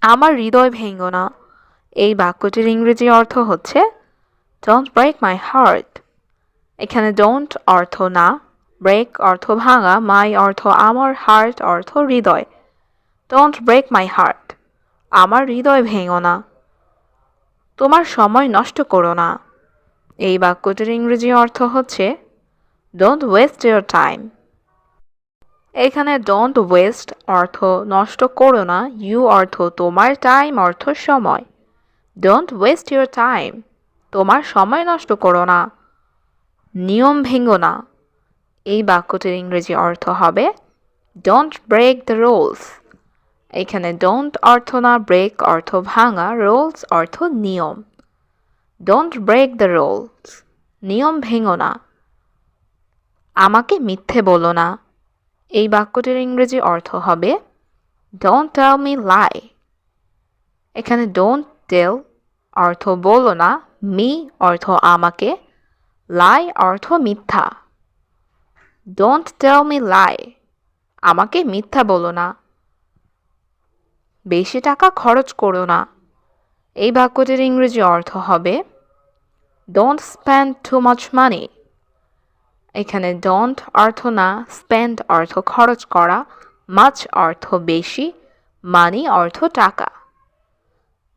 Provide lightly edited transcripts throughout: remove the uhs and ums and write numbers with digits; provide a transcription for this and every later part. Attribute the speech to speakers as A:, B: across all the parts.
A: আমার হৃদয় ভেঙো না। এই বাক্যটির ইংরেজি অর্থ হচ্ছে ডোন্ট ব্রেক মাই হার্ট। এখানে ডোন্ট অর্থ না, ব্রেক অর্থ ভাঙা, মাই অর্থ আমার, হার্ট অর্থ হৃদয়। ডোন্ট ব্রেক মাই হার্ট, আমার হৃদয় ভেঙো না। তোমার সময় নষ্ট করো না। এই বাক্যটির ইংরেজি অর্থ হচ্ছে ডোন্ট ওয়েস্ট ইউর টাইম। এখানে ডোন্ট ওয়েস্ট অর্থ নষ্ট করো না, ইউ অর্থ তোমার, টাইম অর্থ সময়। ডোন্ট ওয়েস্ট ইউর টাইম, তোমার সময় নষ্ট করো না। নিয়ম ভেঙো না। এই বাক্যটির ইংরেজি অর্থ হবে ডোন্ট ব্রেক দ্য রুলস। এখানে ডোন্ট অর্থ না, ব্রেক অর্থ ভাঙা, রুলস অর্থ নিয়ম। ডোন্ট ব্রেক দ্য রুলস, নিয়ম ভেঙো না। আমাকে মিথ্যে বলো না। এই বাক্যটির ইংরেজি অর্থ হবে ডোন্ট টেল মি লাই। এখানে ডোন্ট টেল অর্থ বলো না, মি অর্থ আমাকে, লাই অর্থ মিথ্যা। ডোন্ট টেল মি লাই, আমাকে মিথ্যা বলো না। বেশি টাকা খরচ করো না। এই বাক্যটির ইংরেজি অর্থ হবে don't spend too much money. এখানে ডোন্ট অর্থ না, স্পেন্ড অর্থ খরচ করা, মাচ অর্থ বেশি, মানি অর্থ টাকা।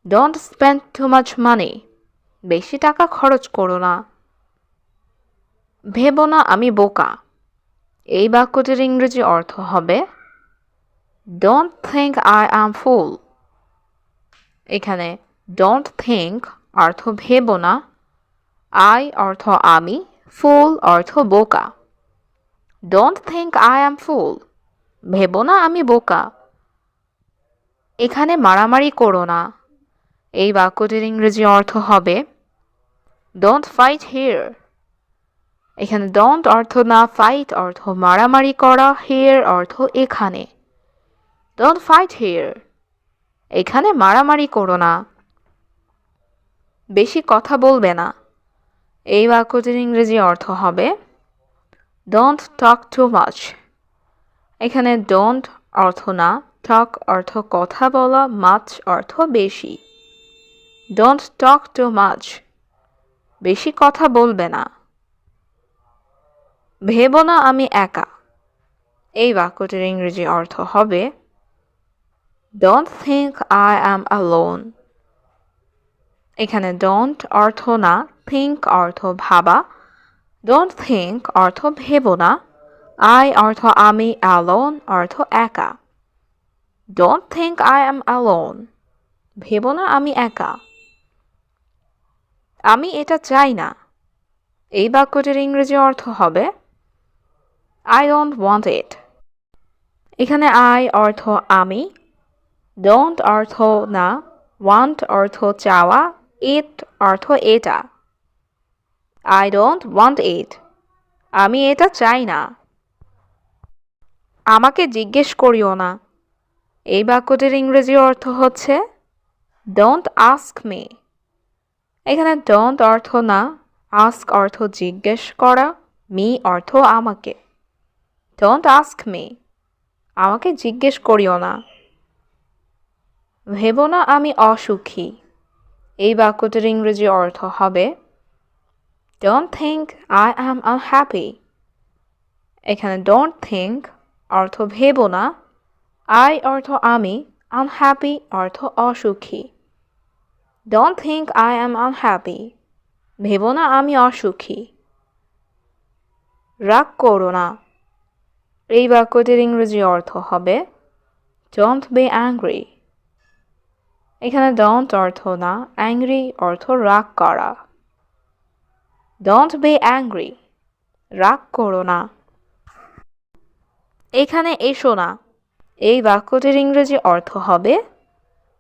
A: Don't spend too much money, বেশি টাকা খরচ করো না। ভেবো না আমি বোকা। এই বাক্যটির ইংরেজি অর্থ হবে ডোন্ট থিঙ্ক আই অ্যাম ফুল। এখানে ডোন্ট থিঙ্ক অর্থ ভেবো না, আই অর্থ আমি, ফুল অর্থ বোকা। ডোন্ট থিঙ্ক আই অ্যাম ফুল, ভেবো না আমি বোকা। এখানে মারামারি করো না। এই বাক্যটির ইংরেজি অর্থ হবে ডোন্ট ফাইট হিয়ার। এখানে ডোন্ট অর্থ না, ফাইট অর্থ মারামারি করা, হিয়ার অর্থ এখানে। ডোন্ট ফাইট হিয়ার, এখানে মারামারি করো না। বেশি কথা বলবে না। এই বাক্যটির ইংরেজি অর্থ হবে ডোন্ট টক টু মাচ। এখানে ডোন্ট অর্থ না, টক অর্থ কথা বলা, মাচ অর্থ বেশি। ডোন্ট টক টু মাচ, বেশি কথা বলবে না। ভেবো না আমি একা। এই বাক্যটির ইংরেজি অর্থ হবে don't think I am alone. এখানে ডোন্ট অর্থ না, থিঙ্ক অর্থ ভাবা, ডোন্ট থিঙ্ক অর্থ ভেবো না, আই অর্থ আমি, অ্যালোন অর্থ একা। Don't think I am alone, ভেবো না আমি একা। আমি এটা চাই না। এই বাক্যটির ইংরেজি অর্থ হবে আই ডোন্ট ওয়ান্ট ইট। এখানে আই অর্থ আমি, ডোন্ট অর্থ না, ওয়ান্ট অর্থ চাওয়া, ইট অর্থ এটা। আই ডোন্ট ওয়ান্ট ইট, আমি এটা চাই না। আমাকে জিজ্ঞেস করিও না। এই বাক্যটির ইংরেজি অর্থ হচ্ছে ডোন্ট আস্ক মি। এখানে ডোন্ট অর্থ না, আস্ক অর্থ জিজ্ঞেস করা, মি অর্থ আমাকে। ডোন্ট আস্ক মি, আমাকে জিজ্ঞেস করিও না। ভেবো না আমি অসুখী। এই বাক্যটির ইংরেজি অর্থ হবে don't think I am unhappy. এখানে ডোন্ট থিঙ্ক অর্থ ভেবো না, আই অর্থ আমি, আনহ্যাপি অর্থ অসুখী। Don't think I am unhappy, ভেবো না আমি অসুখী। রাগ করো না। এই বাক্যটির ইংরেজি অর্থ হবে ডোন্ট বি অ্যাংরি। এখানে ডোন্ট অর্থ না, অ্যাংরি অর্থ রাগ করা। ডোন্ট বি অ্যাংরি, রাগ করো না। এখানে এসো না। এই বাক্যটির ইংরেজি অর্থ হবে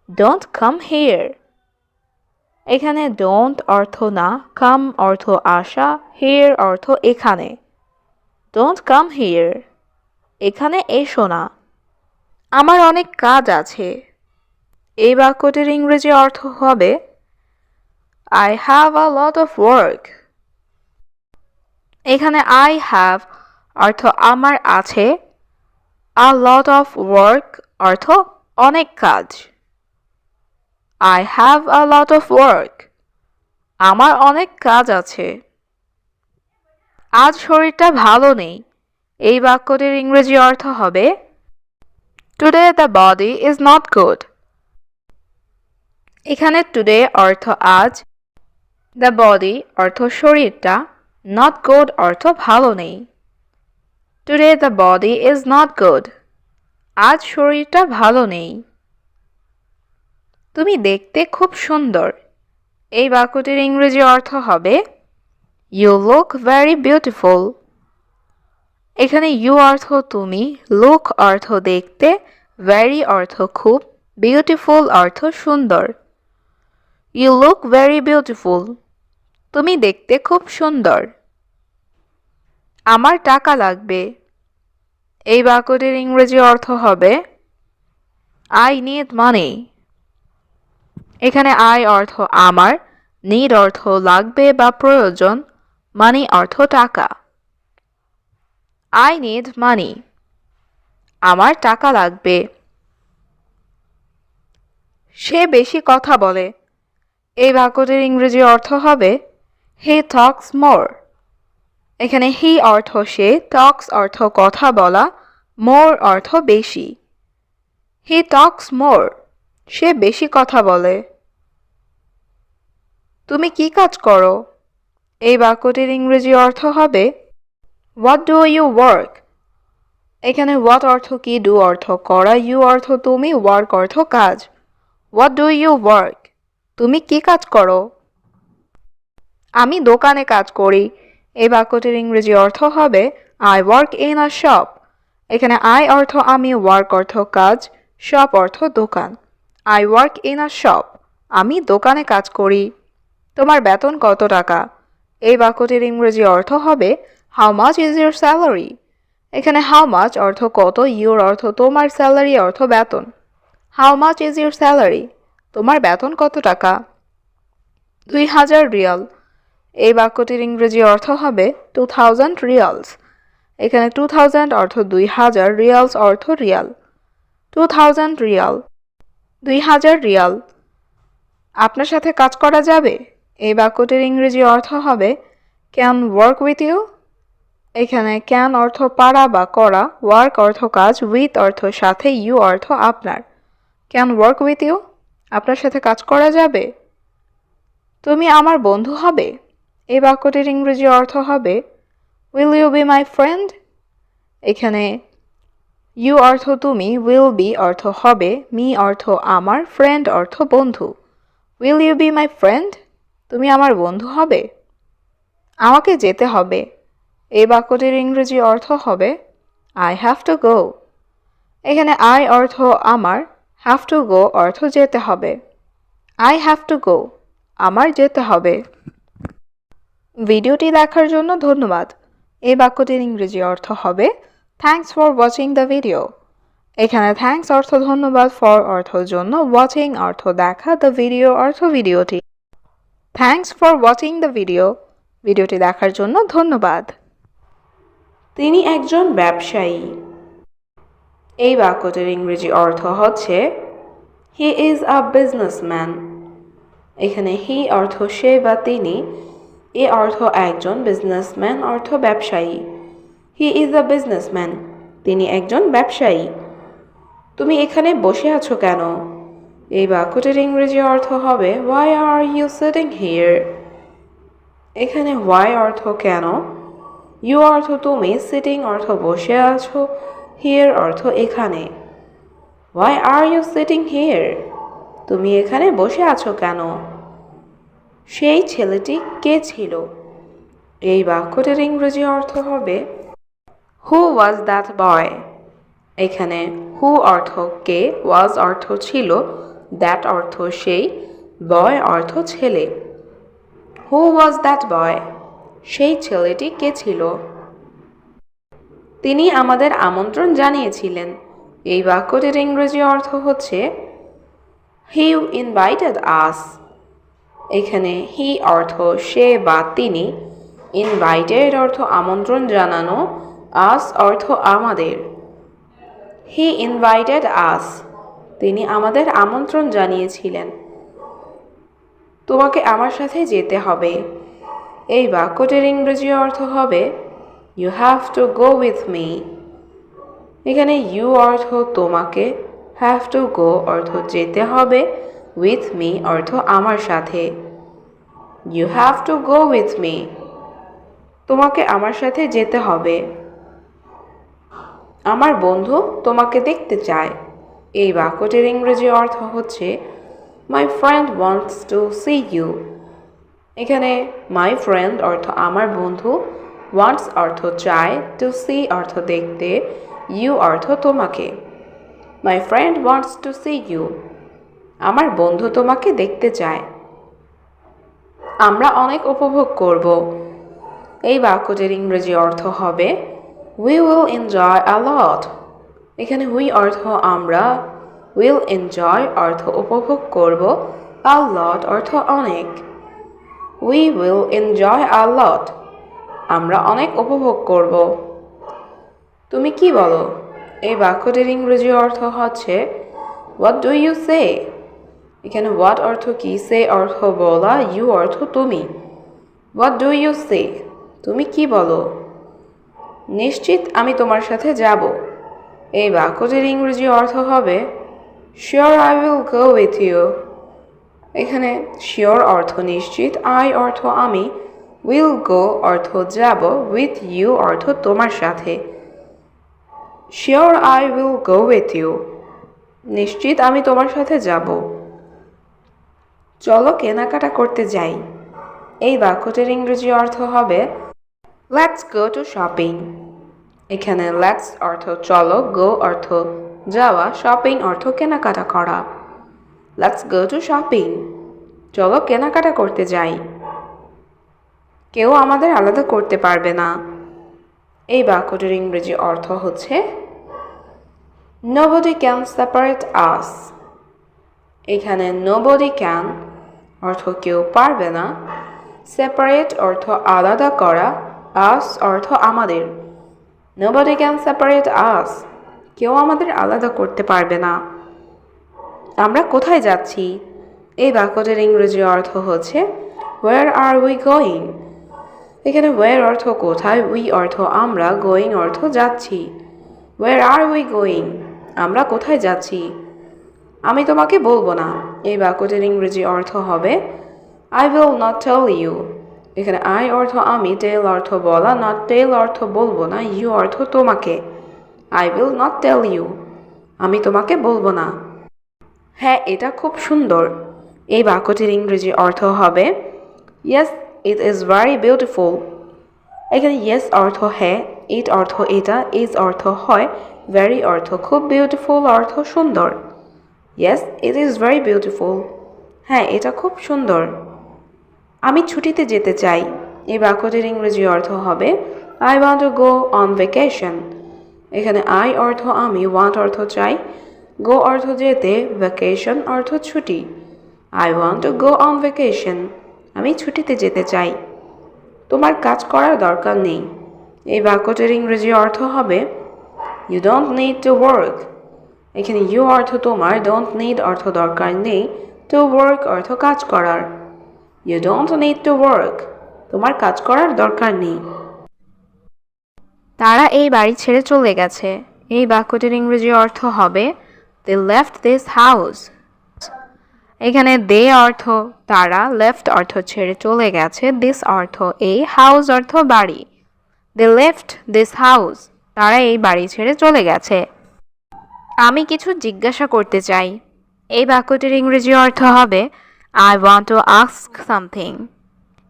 A: ডোন্ট কাম হিয়ার। এখানে ডোন্ট অর্থ না, কাম অর্থ আসা, হিয়ার অর্থ এখানে। ডোন্ট কাম হিয়ার, এখানে এসো না। আমার অনেক কাজ আছে। এই বাক্যটির ইংরেজি অর্থ হবে I have a lot of work. এখানে আই হ্যাভ অর্থ আমার আছে, আ লট অফ ওয়ার্ক অর্থ অনেক কাজ। I have a lot of work. আমার অনেক কাজ আছে। আজ শরীরটা ভালো নেই। এই বাক্যটির ইংরেজি অর্থ হবে Today the body is not good. এখানে today অর্থ আজ, the body অর্থ শরীরটা, not good অর্থ ভালো নেই। Today the body is not good. আজ শরীরটা ভালো নেই। তুমি দেখতে খুব সুন্দর। এই বাক্যটির ইংরেজি অর্থ হবে You look very beautiful. এখানে you অর্থ তুমি, look অর্থ দেখতে, very অর্থ খুব, beautiful অর্থ সুন্দর। You look very beautiful. তুমি দেখতে খুব সুন্দর। আমার টাকা লাগবে। এই বাক্যটির ইংরেজি অর্থ হবে I need money. এখানে I অর্থ আমার, need অর্থ লাগবে বা প্রয়োজন, money অর্থ টাকা। I need money. আমার টাকা লাগবে। সে বেশি কথা বলে। এই বাক্যটির ইংরেজি অর্থ হবে He talks more. এখানে he অর্থ সে, talks অর্থ কথা বলা, more অর্থ বেশি। He talks more. সে বেশি কথা বলে। তুমি কি কাজ করো? এই বাক্যটির ইংরেজি অর্থ হবে What do you work? এখানে what অর্থ কি, do অর্থ করা, you অর্থ তুমি, work অর্থ কাজ। What do you work? তুমি কি কাজ করো? আমি দোকানে কাজ করি। এই বাক্যটির ইংরেজি অর্থ হবে I work in a shop. এখানে I অর্থ আমি, work অর্থ কাজ, shop অর্থ দোকান। I work in a shop. আমি দোকানে কাজ করি। তোমার বেতন কত টাকা? এই বাক্যটির ইংরেজি অর্থ হবে How much is your salary? এখানে how much অর্থ কত, your অর্থ তোমার, salary অর্থ বেতন। How much is your salary? তোমার বেতন কত টাকা? 2000 রিয়াল। এই বাক্যটির ইংরেজি অর্থ হবে 2000 রিয়ালস। এখানে 2000 অর্থ 2000, রিয়ালস অর্থ রিয়াল। 2000 Real, 2000 Real. আপনার সাথে কাজ করা যাবে? এই বাক্যটির ইংরেজি অর্থ হবে Can work with you? এখানে can অর্থ পারা বা করা, work অর্থ কাজ, with অর্থ সাথে, you অর্থ আপনার। Can work with you? আপনার সাথে কাজ করা যাবে? তুমি আমার বন্ধু হবে? এই বাক্যটির ইংরেজি অর্থ হবে Will you be my friend? এখানে you অর্থ তুমি, will be অর্থ হবে, me অর্থ আমার, friend অর্থ বন্ধু। Will you be my friend? তুমি আমার বন্ধু হবে? আমাকে যেতে হবে। এই বাক্যটির ইংরেজি অর্থ হবে I have to go. এখানে I অর্থ আমার, have to go অর্থ যেতে হবে। I have to go. আমার যেতে হবে। ভিডিওটি দেখার জন্য ধন্যবাদ। এই বাক্যটির ইংরেজি অর্থ হবে Thanks for watching the video. এখানে thanks অর্থ ধন্যবাদ, for অর্থ জন্য, watching অর্থ দেখা, the video অর্থ ভিডিওটি। Thanks for watching the video. ভিডিওটি দেখার জন্য ধন্যবাদ। তিনি একজন ব্যবসায়ী। এই বাক্যটির ইংরেজি অর্থ হচ্ছে He is a businessman. এখানে he অর্থ সে বা তিনি, এ অর্থ একজন, businessman অর্থ ব্যবসায়ী। He is a businessman. তিনি একজন ব্যবসায়ী। তুমি এখানে বসে আছো কেন? এই বাক্যটির ইংরেজি অর্থ হবে Why are you sitting here? এখানে why অর্থ কেন, you অর্থ তুমি, sitting অর্থ বসে আছো, here অর্থ এখানে। Why are you sitting here? তুমি এখানে বসে আছো কেন? সেই ছেলেটি কে ছিল? এই বাক্যটির ইংরেজি অর্থ হবে Who was that boy? এখানে who অর্থ কে, was অর্থ ছিল, that অর্থ সেই, boy অর্থ ছেলে। Who was that boy? সেই ছেলেটি কে ছিল? তিনি আমাদের আমন্ত্রণ জানিয়েছিলেন। এই বাক্যটির ইংরেজি অর্থ হচ্ছে He invited us. এখানে he অর্থ সে বা তিনি, invited অর্থ আমন্ত্রণ জানানো, us অর্থ আমাদের। He invited us. তিনি আমাদের আমন্ত্রণ জানিয়েছিলেন। তোমাকে আমার সাথে যেতে হবে। এই বাক্যটির ইংরেজি অর্থ হবে you have to go with me. এখানে ইউ অর্থ তোমাকে, হ্যাভ টু গো অর্থ যেতে হবে, উইথ মি অর্থ আমার সাথে। You have to go with me. তোমাকে আমার সাথে যেতে হবে। আমার বন্ধু তোমাকে দেখতে চায়। এই বাক্যটির ইংরেজি অর্থ হচ্ছে my friend wants to see you. এখানে মাই ফ্রেন্ড অর্থ আমার বন্ধু, ওয়ান্টস অর্থ চায়, টু সি অর্থ দেখতে, ইউ অর্থ তোমাকে। My friend wants to see you. আমার বন্ধু তোমাকে দেখতে চায়। আমরা অনেক উপভোগ করব। এই বাক্যটির ইংরেজি অর্থ হবে উই উইল এনজয় আ লট। এখানে উই অর্থ আমরা, উইল এনজয় অর্থ উপভোগ করব, আ লট অর্থ অনেক। উই উইল এনজয় আ লট। আমরা অনেক উপভোগ করব। তুমি কি বলো? এই বাক্যটির ইংরেজি অর্থ হচ্ছে হোয়াট ডু ইউ সে। এখানে হোয়াট অর্থ কি, সে অর্থ বলা, ইউ অর্থ তুমি। হোয়াট ডু ইউ সে? তুমি কি বলো? নিশ্চিত আমি তোমার সাথে যাব। এই বাক্যটির ইংরেজি অর্থ হবে sure I will go with you. এখানে শিওর অর্থ নিশ্চিত, আই অর্থ আমি, উইল গো অর্থ যাব, উইথ ইউ অর্থ তোমার সাথে। Sure I will go with you. নিশ্চিত আমি তোমার সাথে যাব। চলো কেনাকাটা করতে যাই। এই বাক্যটির ইংরেজি অর্থ হবে লেটস গো টু শপিং। এখানে লেটস অর্থ চলো, গো অর্থ যাওয়া, শপিং অর্থ কেনাকাটা করা। Let's go to shopping. চলো কেনাকাটা করতে যাই। কেউ আমাদের আলাদা করতে পারবে না। এই বাক্যটির ইংরেজি অর্থ হচ্ছে nobody can separate us। এখানে nobody can অর্থ কেউ পারবে না, সেপারেট অর্থ আলাদা করা, us অর্থ আমাদের। nobody can separate us। কেউ আমাদের আলাদা করতে পারবে না। আমরা কোথায় যাচ্ছি? এই বাক্যটির ইংরেজি অর্থ হচ্ছে where are we going। এখানে where অর্থ কোথায়, we অর্থ আমরা, going অর্থ যাচ্ছি। where are we going? আমরা কোথায় যাচ্ছি? আমি তোমাকে বলবো না। এই বাক্যটির ইংরেজি অর্থ হবে I will not tell you। এখানে I অর্থ আমি, tell অর্থ বলা, not tell অর্থ বলবো না, you অর্থ তোমাকে। I will not tell you। আমি তোমাকে বলবো না। হ্যাঁ, এটা খুব সুন্দর। এই বাক্যটির ইংরেজি অর্থ হবে Yes, it is very beautiful। এখানে yes অর্থ হ্যাঁ, it অর্থ এটা, is অর্থ হয়, very অর্থ খুব, beautiful অর্থ সুন্দর। Yes, it is very beautiful। হ্যাঁ, এটা খুব সুন্দর। আমি ছুটিতে যেতে চাই। এই বাক্যটির ইংরেজি অর্থ হবে I want to go on vacation। এখানে I অর্থ আমি, want অর্থ চাই, go অর্থ যেতে, vacation অর্থ ছুটি। I want to go on vacation। আমি ছুটিতে যেতে চাই। তোমার কাজ করার দরকার নেই। এই বাক্যটির ইংরেজি অর্থ হবে You don't need to work। এখানে you অর্থ তোমার, don't need অর্থ দরকার নেই, to work অর্থ কাজ করার। You don't need to work। তোমার কাজ করার দরকার নেই। তারা এই বাড়ি ছেড়ে চলে গেছে। এই বাক্যটির ইংরেজি অর্থ হবে They left this house। এখানে they অর্থ তারা, left অর্থ ছেড়ে চলে গেছে, this অর্থ এই, house অর্থ বাড়ি। They left this house। তারা এই বাড়ি ছেড়ে চলে গেছে। আমি কিছু জিজ্ঞাসা করতে চাই। এই বাক্যটির ইংরেজি অর্থ হবে I want to ask something।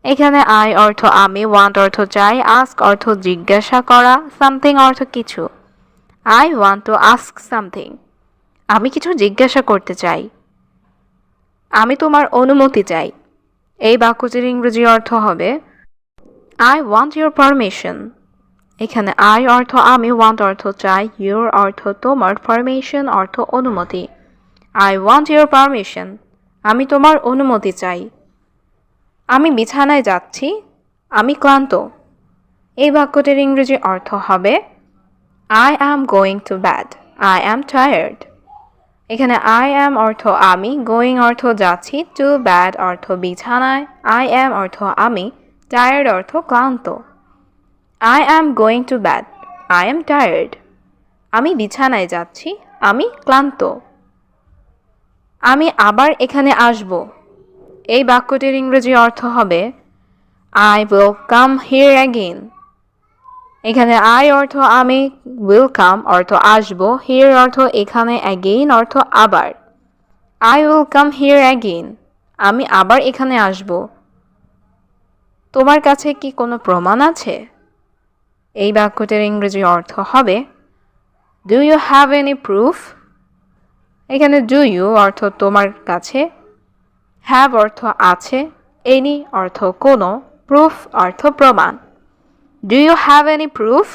A: এখানে I অর্থ আমি, want অর্থ চাই, ask অর্থ জিজ্ঞাসা করা, something অর্থ কিছু। I want to ask something। আমি কিছু জিজ্ঞাসা করতে চাই। আমি তোমার অনুমতি চাই। এই বাক্যটির ইংরেজি অর্থ হবে I want your permission। এখানে I অর্থ আমি, want অর্থ চাই, your অর্থ তোমার, permission অর্থ অনুমতি। I want your permission। আমি তোমার অনুমতি চাই। আমি বিছানায় যাচ্ছি। আমি ক্লান্ত। এই বাক্যটির ইংরেজি অর্থ হবে I am going to bed। I am tired। এখানে I am অর্থ আমি, going অর্থ যাচ্ছি, to bed অর্থ বিছানায়, I am অর্থ আমি, tired অর্থ ক্লান্ত। I am going to bed. I am tired. আমি বিছানায় যাচ্ছি, আমি ক্লান্ত। আমি আবার এখানে আসব। এই বাক্যটির ইংরেজি অর্থ হবে I will come here again. এখানে I অর্থ আমি, will come অর্থ আসব, here অর্থ এখানে, again অর্থ আবার। I will come here again. আমি আবার এখানে আসব। তোমার কাছে কি কোনো প্রমাণ আছে? এই বাক্যটির ইংরেজি অর্থ হবে Do you have any proof? এখানে do you অর্থ তোমার কাছে, have অর্থ আছে, any অর্থ কোনো, proof অর্থ প্রমাণ। Do you have any proof?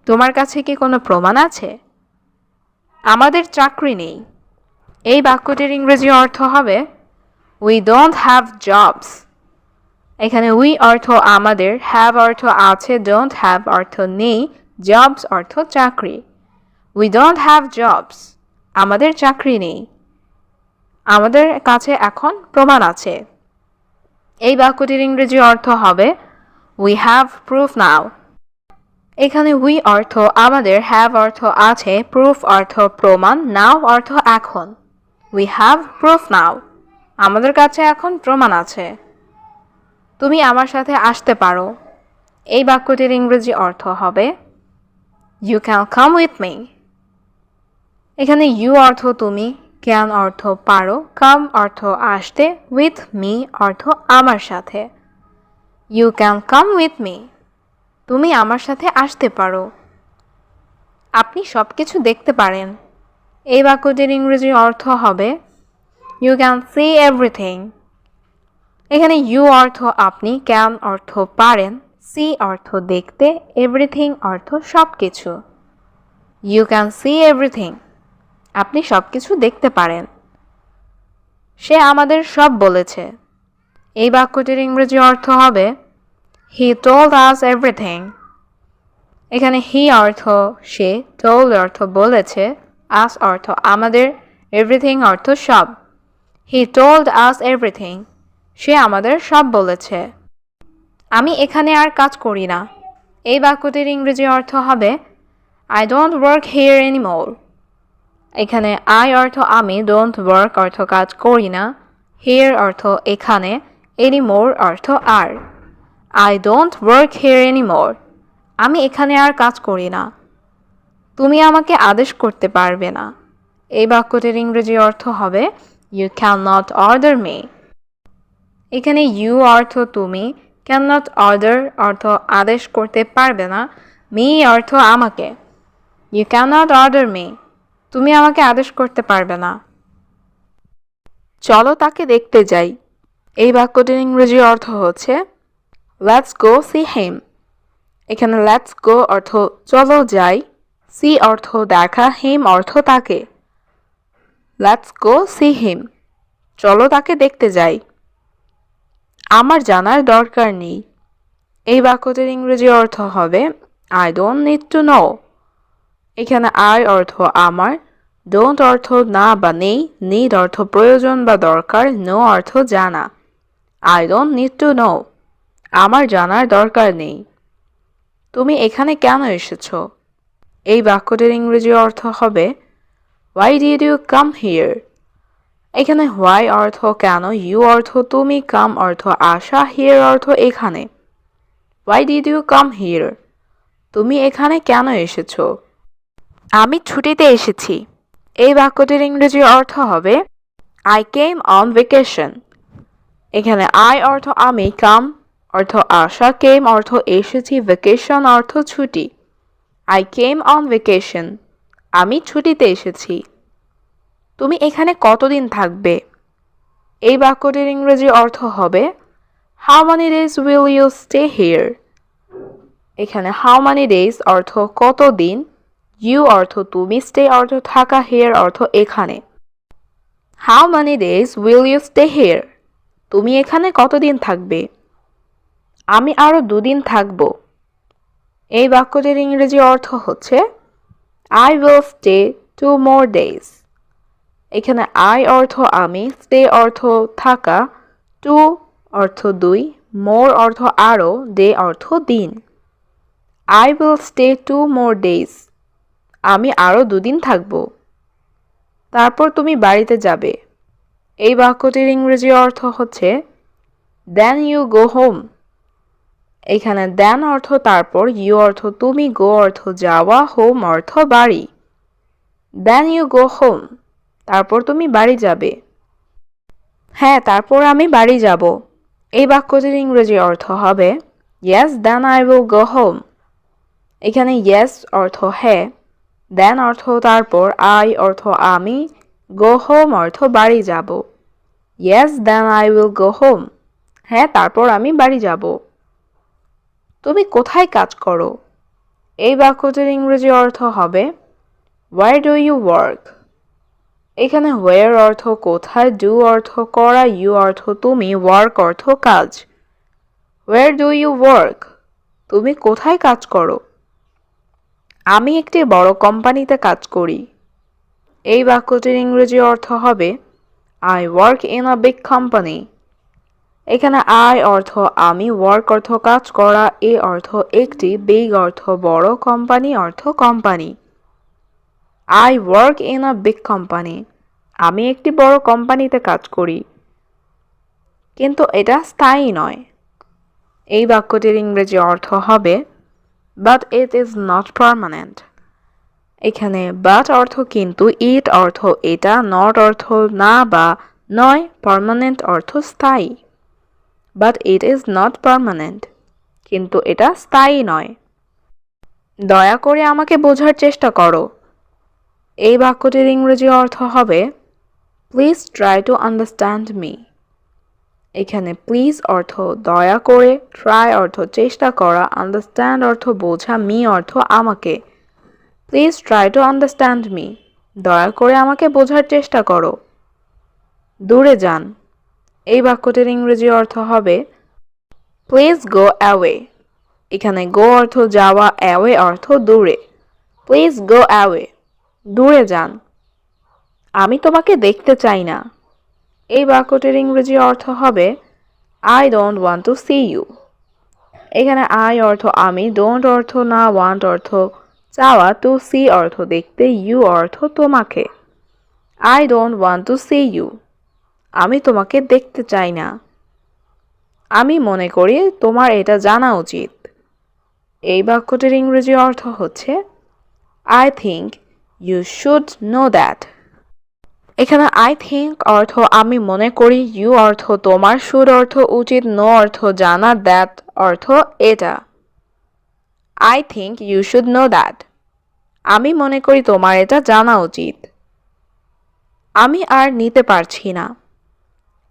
A: তোমার কাছে কি কোনো প্রমাণ আছে? আমাদের চাকরি নেই। এই বাক্যটির ইংরেজি অর্থ হবে We don't have jobs. এখানে we অর্থ আমাদের, have অর্থ আছে, don't have অর্থ নেই, jobs অর্থ চাকরি। We don't have jobs. আমাদের চাকরি নেই। আমাদের কাছে এখন প্রমাণ আছে। এই বাক্যটির ইংরেজি অর্থ হবে We have proof now. এখানে we অর্থ আমাদের, have অর্থ আছে, proof অর্থ প্রমাণ, now অর্থ এখন। We have proof now. আমাদের কাছে এখন প্রমাণ আছে। তুমি আমার সাথে আসতে পারো। এই বাক্যটির ইংরেজি অর্থ হবে You can come with me. এখানে you অর্থ তুমি, can অর্থ পারো, come অর্থ আসতে, with me অর্থ আমার সাথে। You can come with me. তুমি আমার সাথে আসতে পারো। আপনি সবকিছু দেখতে পারেন। এই বাক্যটির ইংরেজি অর্থ হবে You can see everything. এখানে you অর্থ আপনি, can অর্থ পারেন, see অর্থ দেখতে, everything অর্থ সবকিছু। You can see everything. আপনি সবকিছু দেখতে পারেন। সে আমাদের সব বলেছে। এই বাক্যটির ইংরেজি অর্থ হবে He told us everything. এখানে he অর্থ সে, told অর্থ বলেছে, us অর্থ আমাদের, everything অর্থ সব। He told us everything. সে আমাদের সব বলেছে। আমি এখানে আর কাজ করি না। এই বাক্যটির ইংরেজি অর্থ হবে I don't work here anymore. এখানে I অর্থ আমি, don't work অর্থ কাজ করি না, here অর্থ এখানে, anymore অর্থ আর। I don't work here anymore. আমি এখানে আর কাজ করি না। তুমি আমাকে আদেশ করতে পারবে না। এই বাক্যটির ইংরেজি অর্থ হবে You cannot order me. এখানে you অর্থ তুমি, cannot order অর্থ আদেশ করতে পারবে না, me অর্থ আমাকে। You cannot order me. তুমি আমাকে আদেশ করতে পারবে না। চলো তাকে দেখতে যাই। এই বাক্যটির ইংরেজি অর্থ হচ্ছে Let's go see him. এখানে let's go অর্থ চলো যাই, see অর্থ দেখা, him অর্থ তাকে। Let's go see him. চলো তাকে দেখতে যাই। আমার জানার দরকার নেই। এই বাক্যটির ইংরেজি অর্থ হবে I don't need to know. এখানে I অর্থ আমার, don't অর্থ না বা নেই, need অর্থ প্রয়োজন বা দরকার, know অর্থ জানা। I don't need to know. আমার জানার দরকার নেই। তুমি এখানে কেন এসেছো? এই বাক্যটির ইংরেজি অর্থ হবে Why did you come here? এখানে why অর্থ কেন, you অর্থ তুমি, come অর্থ আসা, here অর্থ এখানে। Why did you come here? তুমি এখানে কেন এসেছো? আমি ছুটিতে এসেছি। এই বাক্যটির ইংরেজি অর্থ হবে I came on vacation. এখানে I অর্থ আমি, come অর্থ আসা, came অর্থ এসেছি, vacation অর্থ ছুটি। I came on vacation. আমি ছুটিতে এসেছি। তুমি এখানে কতদিন থাকবে? এই বাক্যটির ইংরেজি অর্থ হবে How many days will you stay here? এখানে how many days অর্থ কতদিন, you অর্থ তুমি, stay অর্থ থাকা, here অর্থ এখানে। How many days will you stay here? তুমি এখানে কতদিন থাকবে? আমি আরো 2 দিন থাকব। এই বাক্যটির ইংরেজি অর্থ হচ্ছে I will stay 2 more days. এখানে আই অর্থ আমি, স্টে অর্থ থাকা, টু অর্থ দুই, মোর অর্থ আরও, ডে অর্থ দিন। I will stay 2 more days। আমি আরও 2 দিন থাকব। তারপর তুমি বাড়িতে যাবে। এই বাক্যটির ইংরেজি অর্থ হচ্ছে দেন ইউ গো হোম। এখানে দেন অর্থ তারপর, ইউ অর্থ তুমি, গো অর্থ যাওয়া, হোম অর্থ বাড়ি। Then you go home. তারপর তুমি বাড়ি যাবে। হ্যাঁ, তারপর আমি বাড়ি যাব। এই বাক্যটির ইংরেজি অর্থ হবে yes then I will go home. এখানে ইয়েস অর্থ হ্যাঁ, দেন অর্থ তারপর, আই অর্থ আমি, গো হোম অর্থ বাড়ি যাব। Yes then I will go home. হ্যাঁ, তারপর আমি বাড়ি যাব। তুমি কোথায় কাজ করো? এই বাক্যটির ইংরেজি অর্থ হবে হোয়ার ডু ইউ ওয়ার্ক। এখানে হোয়ার অর্থ কোথায়, ডু অর্থ করা, ইউ অর্থ তুমি, ওয়ার্ক অর্থ কাজ। Where do you work? তুমি কোথায় কাজ করো? আমি একটি বড় কোম্পানিতে কাজ করি। এই বাক্যটির ইংরেজি অর্থ হবে I work in a big company. এখানে আই অর্থ আমি, ওয়ার্ক অর্থ কাজ করা, এ অর্থ একটি, বিগ অর্থ বড়, কোম্পানি অর্থ company. I work in a big company. আমি একটি বড় কোম্পানিতে কাজ করি। কিন্তু এটা স্থায়ী নয়। এই বাক্যটির ইংরেজি অর্থ হবে but it is not permanent. এখানে বাট অর্থ কিন্তু, ইট অর্থ এটা, নট অর্থ না বা নয়, পার্মানেন্ট অর্থ স্থায়ী। But it is not permanent. কিন্তু এটা স্থায়ী নয়। দয়া করে আমাকে বোঝার চেষ্টা করো। এই বাক্যটির ইংরেজি অর্থ হবে please try to understand me. এখানে প্লিজ অর্থ দয়া করে, ট্রাই অর্থ চেষ্টা করা, আন্ডারস্ট্যান্ড অর্থ বোঝা, মি অর্থ আমাকে। Please try to understand me. দয়া করে আমাকে বোঝার চেষ্টা করো। দূরে যান। এই বাক্যটির ইংরেজি অর্থ হবে প্লিজ গো অ্যাওয়ে। এখানে গো অর্থ যাওয়া, অ্যাওয়ে অর্থ দূরে। Please go away. দূরে যান। আমি তোমাকে দেখতে চাই না। এই বাক্যটির ইংরেজি অর্থ হবে I don't want to see you. এখানে আই অর্থ আমি, ডোন্ট অর্থ না, ওয়ান্ট অর্থ চাওয়া, টু সি অর্থ দেখতে, ইউ অর্থ তোমাকে। I don't want to see you. আমি তোমাকে দেখতে চাই না। আমি মনে করি তোমার এটা জানা উচিত। এই বাক্যটির ইংরেজি অর্থ হচ্ছে I think you should know that. এখানে আই থিঙ্ক অর্থ আমি মনে করি, ইউ অর্থ তোমার, শুড অর্থ উচিত, নো অর্থ জানা, দ্যাট অর্থ এটা। I think you should know that. আমি মনে করি তোমার এটা জানা উচিত। আমি আর নিতে পারছি না।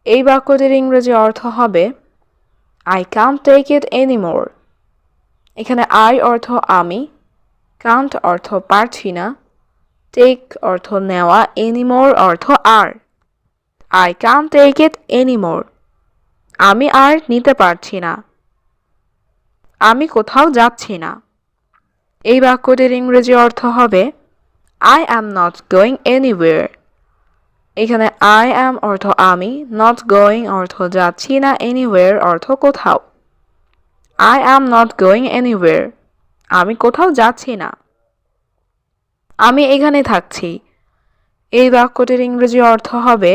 A: এই বাক্যটির ইংরেজি অর্থ হবে I can't take it anymore. এখানে আই অর্থ আমি, কান্ট অর্থ পারছি না, টেক অর্থ নেওয়া, এনিমোর অর্থ আর। I can't take it anymore. আমি আর নিতে পারছি না। আমি কোথাও যাচ্ছি না। এই বাক্যটির ইংরেজি অর্থ হবে আই অ্যাম নট গোয়িং এনিওয়েয়ার। এখানে আই অ্যাম অর্থ আমি, নট গোয়িং অর্থ যাচ্ছি না, এনিওয়েয়ার অর্থ কোথাও। I am not going anywhere. আমি কোথাও যাচ্ছি না। আমি এখানে থাকছি। এই বাক্যটির ইংরেজি অর্থ হবে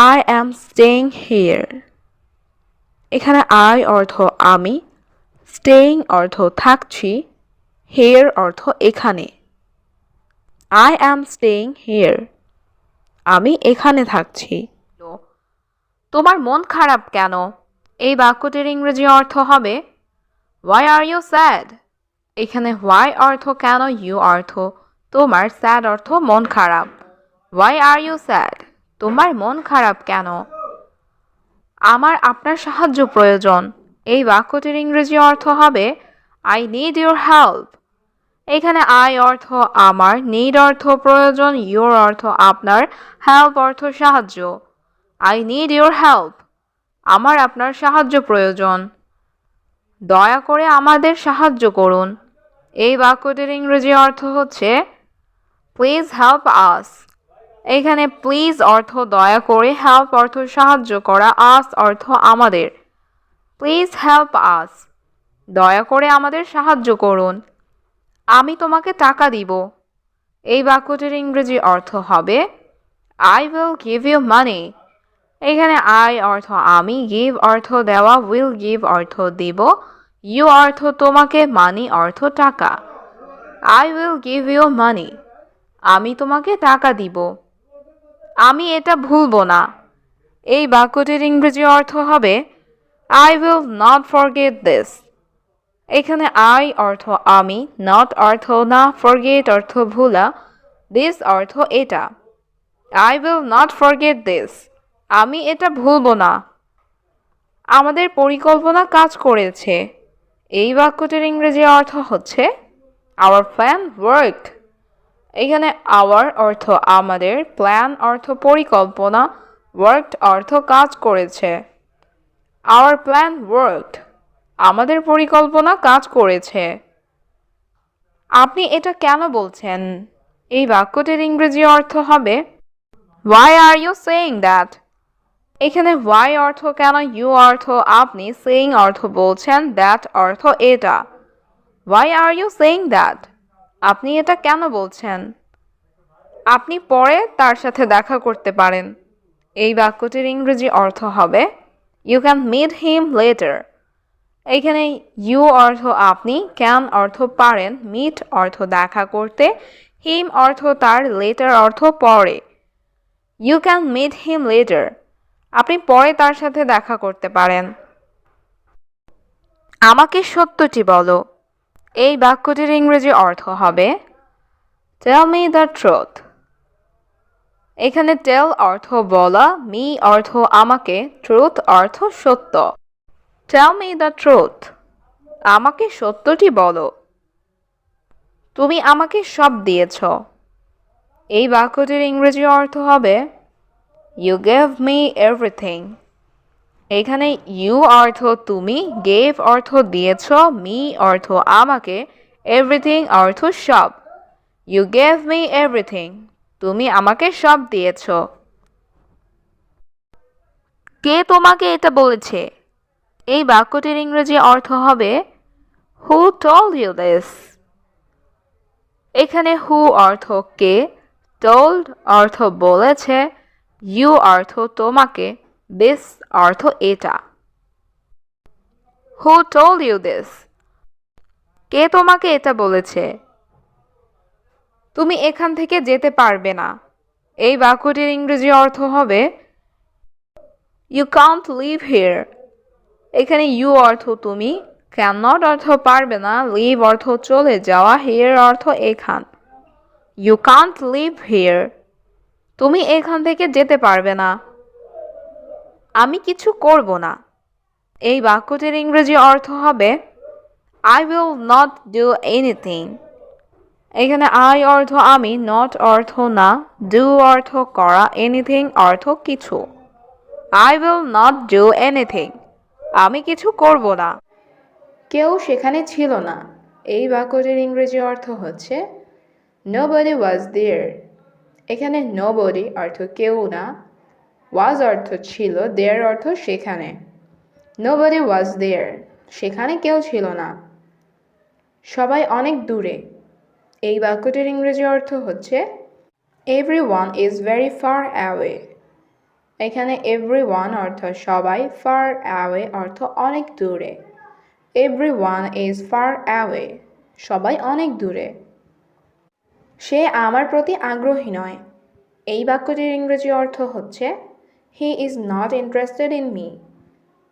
A: আই অ্যাম স্টেইং হিয়ার। এখানে আই অর্থ আমি, স্টেইং অর্থ থাকছি, হিয়ার অর্থ এখানে। I am staying here. আমি এখানে থাকছি। তোমার মন খারাপ কেন? এই বাক্যটির ইংরেজি অর্থ হবে হোয়াই আর ইউ স্যাড। এখানে হোয়াই অর্থ কেন, ইউ অর্থ তোমার, স্যাড অর্থ মন খারাপ। Why are you sad? তোমার মন খারাপ কেন? আমার আপনার সাহায্য প্রয়োজন। এই বাক্যটির ইংরেজি অর্থ হবে আই নিড ইউর হেল্প। এখানে আই অর্থ আমার, নিড অর্থ প্রয়োজন, ইউর অর্থ আপনার, হেল্প অর্থ সাহায্য। I need your help. আমার আপনার সাহায্য প্রয়োজন। দয়া করে আমাদের সাহায্য করুন। এই বাক্যটির ইংরেজি অর্থ হচ্ছে প্লিজ হেল্প আস। এখানে প্লিজ অর্থ দয়া করে, হেল্প অর্থ সাহায্য করা, আস অর্থ আমাদের। প্লিজ হেল্প আস, দয়া করে আমাদের সাহায্য করুন। আমি তোমাকে টাকা দিব। এই বাক্যটির ইংরেজি অর্থ হবে I will give you money. এখানে আই অর্থ আমি, গিভ অর্থ দেওয়া, উইল গিভ অর্থ দিব, ইউ অর্থ তোমাকে, মানি অর্থ টাকা। I will give you money, আমি তোমাকে টাকা দিব। আমি এটা ভুলব না। এই বাক্যটির ইংরেজি অর্থ হবে I will not forget this. এখানে আই অর্থ আমি, নট অর্থ না, ফরগেট অর্থ ভুলা, দিস অর্থ এটা। I will not forget this, আমি এটা ভুলব না। আমাদের পরিকল্পনা কাজ করেছে। এই বাক্যটির ইংরেজি অর্থ হচ্ছে আওয়ার প্ল্যান ওয়ার্কড। এখানে আওয়ার অর্থ আমাদের, প্ল্যান অর্থ পরিকল্পনা, ওয়ার্কড অর্থ কাজ করেছে। আওয়ার প্ল্যান ওয়ার্কড, আমাদের পরিকল্পনা কাজ করেছে। আপনি এটা কেন বলছেন? এই বাক্যটির ইংরেজি অর্থ হবে Why are you saying that? এখানে why অর্থ কেন, you অর্থ আপনি, saying অর্থ বলছেন, that অর্থ এটা। Why are you saying that? আপনি এটা কেন বলছেন? আপনি পরে তার সাথে দেখা করতে পারেন। এই বাক্যটির ইংরেজি অর্থ হবে You can meet him later. এখানে you অর্থ আপনি, can অর্থ পারেন, meet অর্থ দেখা করতে, him অর্থ তার, later অর্থ পরে। You can meet him later. আপনি পরে তার সাথে দেখা করতে পারেন। আমাকে সত্যটি বলো। এই বাক্যটির ইংরেজি অর্থ হবে Tell me the truth. এখানে tell অর্থ বলা, me অর্থ আমাকে, truth অর্থ সত্য। Tell me the truth. আমাকে সত্যটি বলো। তুমি আমাকে সব দিয়েছ। এই বাক্যটির ইংরেজি অর্থ হবে You gave me everything. এখানে you অর্থ তুমি, gave অর্থ দিয়েছ, me অর্থ আমাকে, everything অর্থ সব। You gave me everything. তুমি আমাকে সব দিয়েছ। কে তোমাকে এটা বলেছে? এই বাক্যটির ইংরেজি অর্থ হবে Who told you this? এখানে who অর্থ কে, told অর্থ বলেছে, you অর্থ তোমাকে, this অর্থ এটা। Who told you this? কে তোমাকে এটা বলেছে? তুমি এখান থেকে যেতে পারবে না। এই বাক্যটির ইংরেজি অর্থ হবে You can't live here. এখানে you অর্থ তুমি, cannot অর্থ পারবে না, live অর্থ চলে যাওয়া, here অর্থ এখান। You can't live here. তুমি এখান থেকে যেতে পারবে না। আমি কিছু করব না। এই বাক্যটির ইংরেজি অর্থ হবে I will not do anything. এখানে I অর্থ আমি, not অর্থ না, do অর্থ করা, anything অর্থ কিছু। I will not do anything. আমি কিছু করব না। কেউ সেখানে ছিল না। এই বাক্যটির ইংরেজি অর্থ হচ্ছে Nobody was there. এখানে nobody অর্থ কেউ না, was অর্থ ছিল, there অর্থ সেখানে। Nobody was there. সেখানে কেউ ছিল না। সবাই অনেক দূরে। এই বাক্যটির ইংরেজি অর্থ হচ্ছে Everyone is very far away. এখানে everyone অর্থ সবাই, far away অর্থ অনেক দূরে। Everyone is far away. সবাই অনেক দূরে। সে আমার প্রতি আগ্রহী নয়। এই বাক্যটির ইংরেজি অর্থ হচ্ছে He is not interested in me.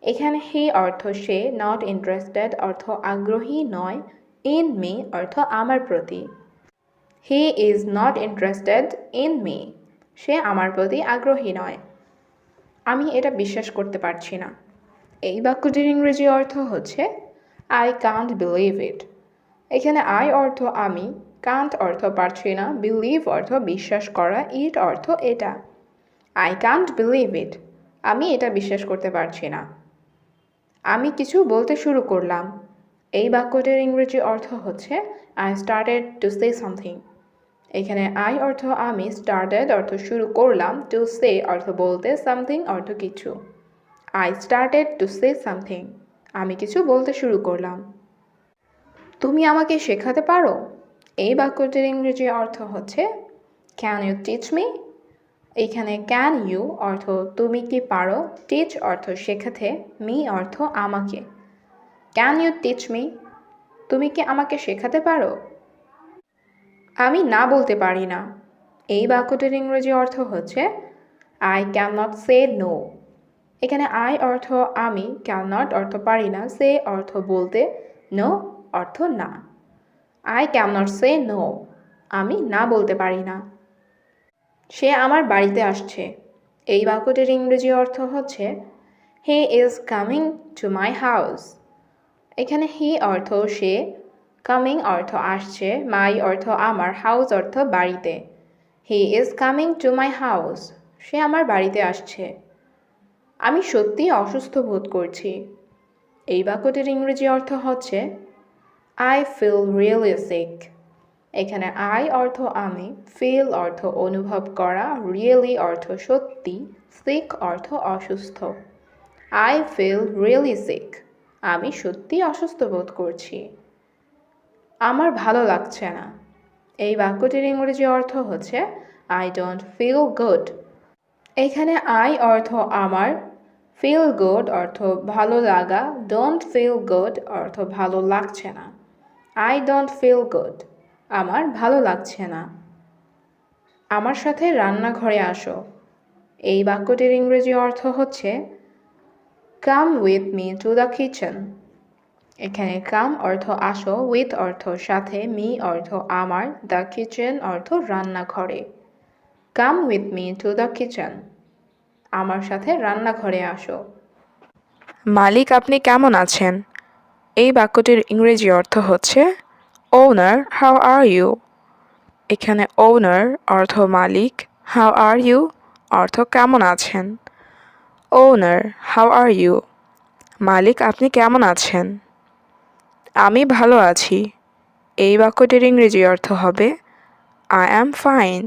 A: এখানে he অর্থ সে, not interested অর্থ আগ্রহী নয়, in me অর্থ আমার প্রতি। He is not interested in me. সে আমার প্রতি আগ্রহী নয়। আমি এটা বিশ্বাস করতে পারছি না। এই বাক্যটির ইংরেজি অর্থ হচ্ছে I can't believe it. এখানে I অর্থ আমি, can't অর্থ পারছি না, believe অর্থ বিশ্বাস করা, it অর্থ এটা। I can't believe it. আমি এটা বিশ্বাস করতে পারছি না। আমি কিছু বলতে শুরু করলাম। এই বাক্যটির ইংরেজি অর্থ হচ্ছে I started to say something. এখানে আই অর্থ আমি, স্টার্টেড অর্থ শুরু করলাম, টু সে অর্থ বলতে, সামথিং অর্থ কিছু। I started to say something, আমি কিছু বলতে শুরু করলাম। তুমি আমাকে শেখাতে পারো? এই বাক্যটির ইংরেজি অর্থ হচ্ছে ক্যান ইউ টিচ মি। এখানে ক্যান ইউ অর্থ তুমি কি পারো, টিচ অর্থ শেখাতে, মি অর্থ আমাকে। ক্যান ইউ টিচ মি, তুমি কি আমাকে শেখাতে পারো? আমি না বলতে পারি না। এই বাক্যটির ইংরেজি অর্থ হচ্ছে I can not say no. এখানে আই অর্থ আমি, ক্যান নট অর্থ পারি না, সে অর্থ বলতে, নো অর্থ না। I can not say no, আমি না বলতে পারি না। সে আমার বাড়িতে আসছে। এই বাক্যটির ইংরেজি অর্থ হচ্ছে হি is coming to my house. এখানে হি অর্থ সে, কামিং অর্থ আসছে, মাই অর্থ আমার, হাউস অর্থ বাড়িতে। He is coming to my house, সে আমার বাড়িতে আসছে। আমি সত্যি অসুস্থ বোধ করছি। এই বাক্যটির ইংরেজি অর্থ হচ্ছে আই ফিল রিয়েলি সিক। এখানে আই অর্থ আমি, ফিল অর্থ অনুভব করা, রিয়েলি অর্থ সত্যি, সিক অর্থ অসুস্থ। আই ফিল রিয়েলি সিক, আমি সত্যি অসুস্থ বোধ করছি। আমার ভালো লাগছে না। এই বাক্যটির ইংরেজি অর্থ হচ্ছে আই ডোন্ট ফিল গুড। এখানে আই অর্থ আমার, ফিল গুড অর্থ ভালো লাগা, ডোন্ট ফিল গুড অর্থ ভালো লাগছে না। আই ডোন্ট ফিল গুড, আমার ভালো লাগছে না। আমার সাথে রান্নাঘরে আসো। এই বাক্যটির ইংরেজি অর্থ হচ্ছে come with me to the kitchen. এখানে কাম অর্থ আসো, উইথ অর্থ সাথে, মি অর্থ আমার, দ্য কিচেন অর্থ রান্নাঘরে। Come with me to the kitchen, আমার সাথে রান্নাঘরে আসো। মালিক আপনি কেমন আছেন? এই বাক্যটির ইংরেজি অর্থ হচ্ছে ওনার হাউ আর ইউ। এখানে ওনার অর্থ মালিক, হাউ আর ইউ অর্থ কেমন আছেন। ওনার হাউ আর ইউ, মালিক আপনি কেমন আছেন? আমি ভালো আছি। এই বাক্যটির ইংরেজি অর্থ হবে আই অ্যাম ফাইন।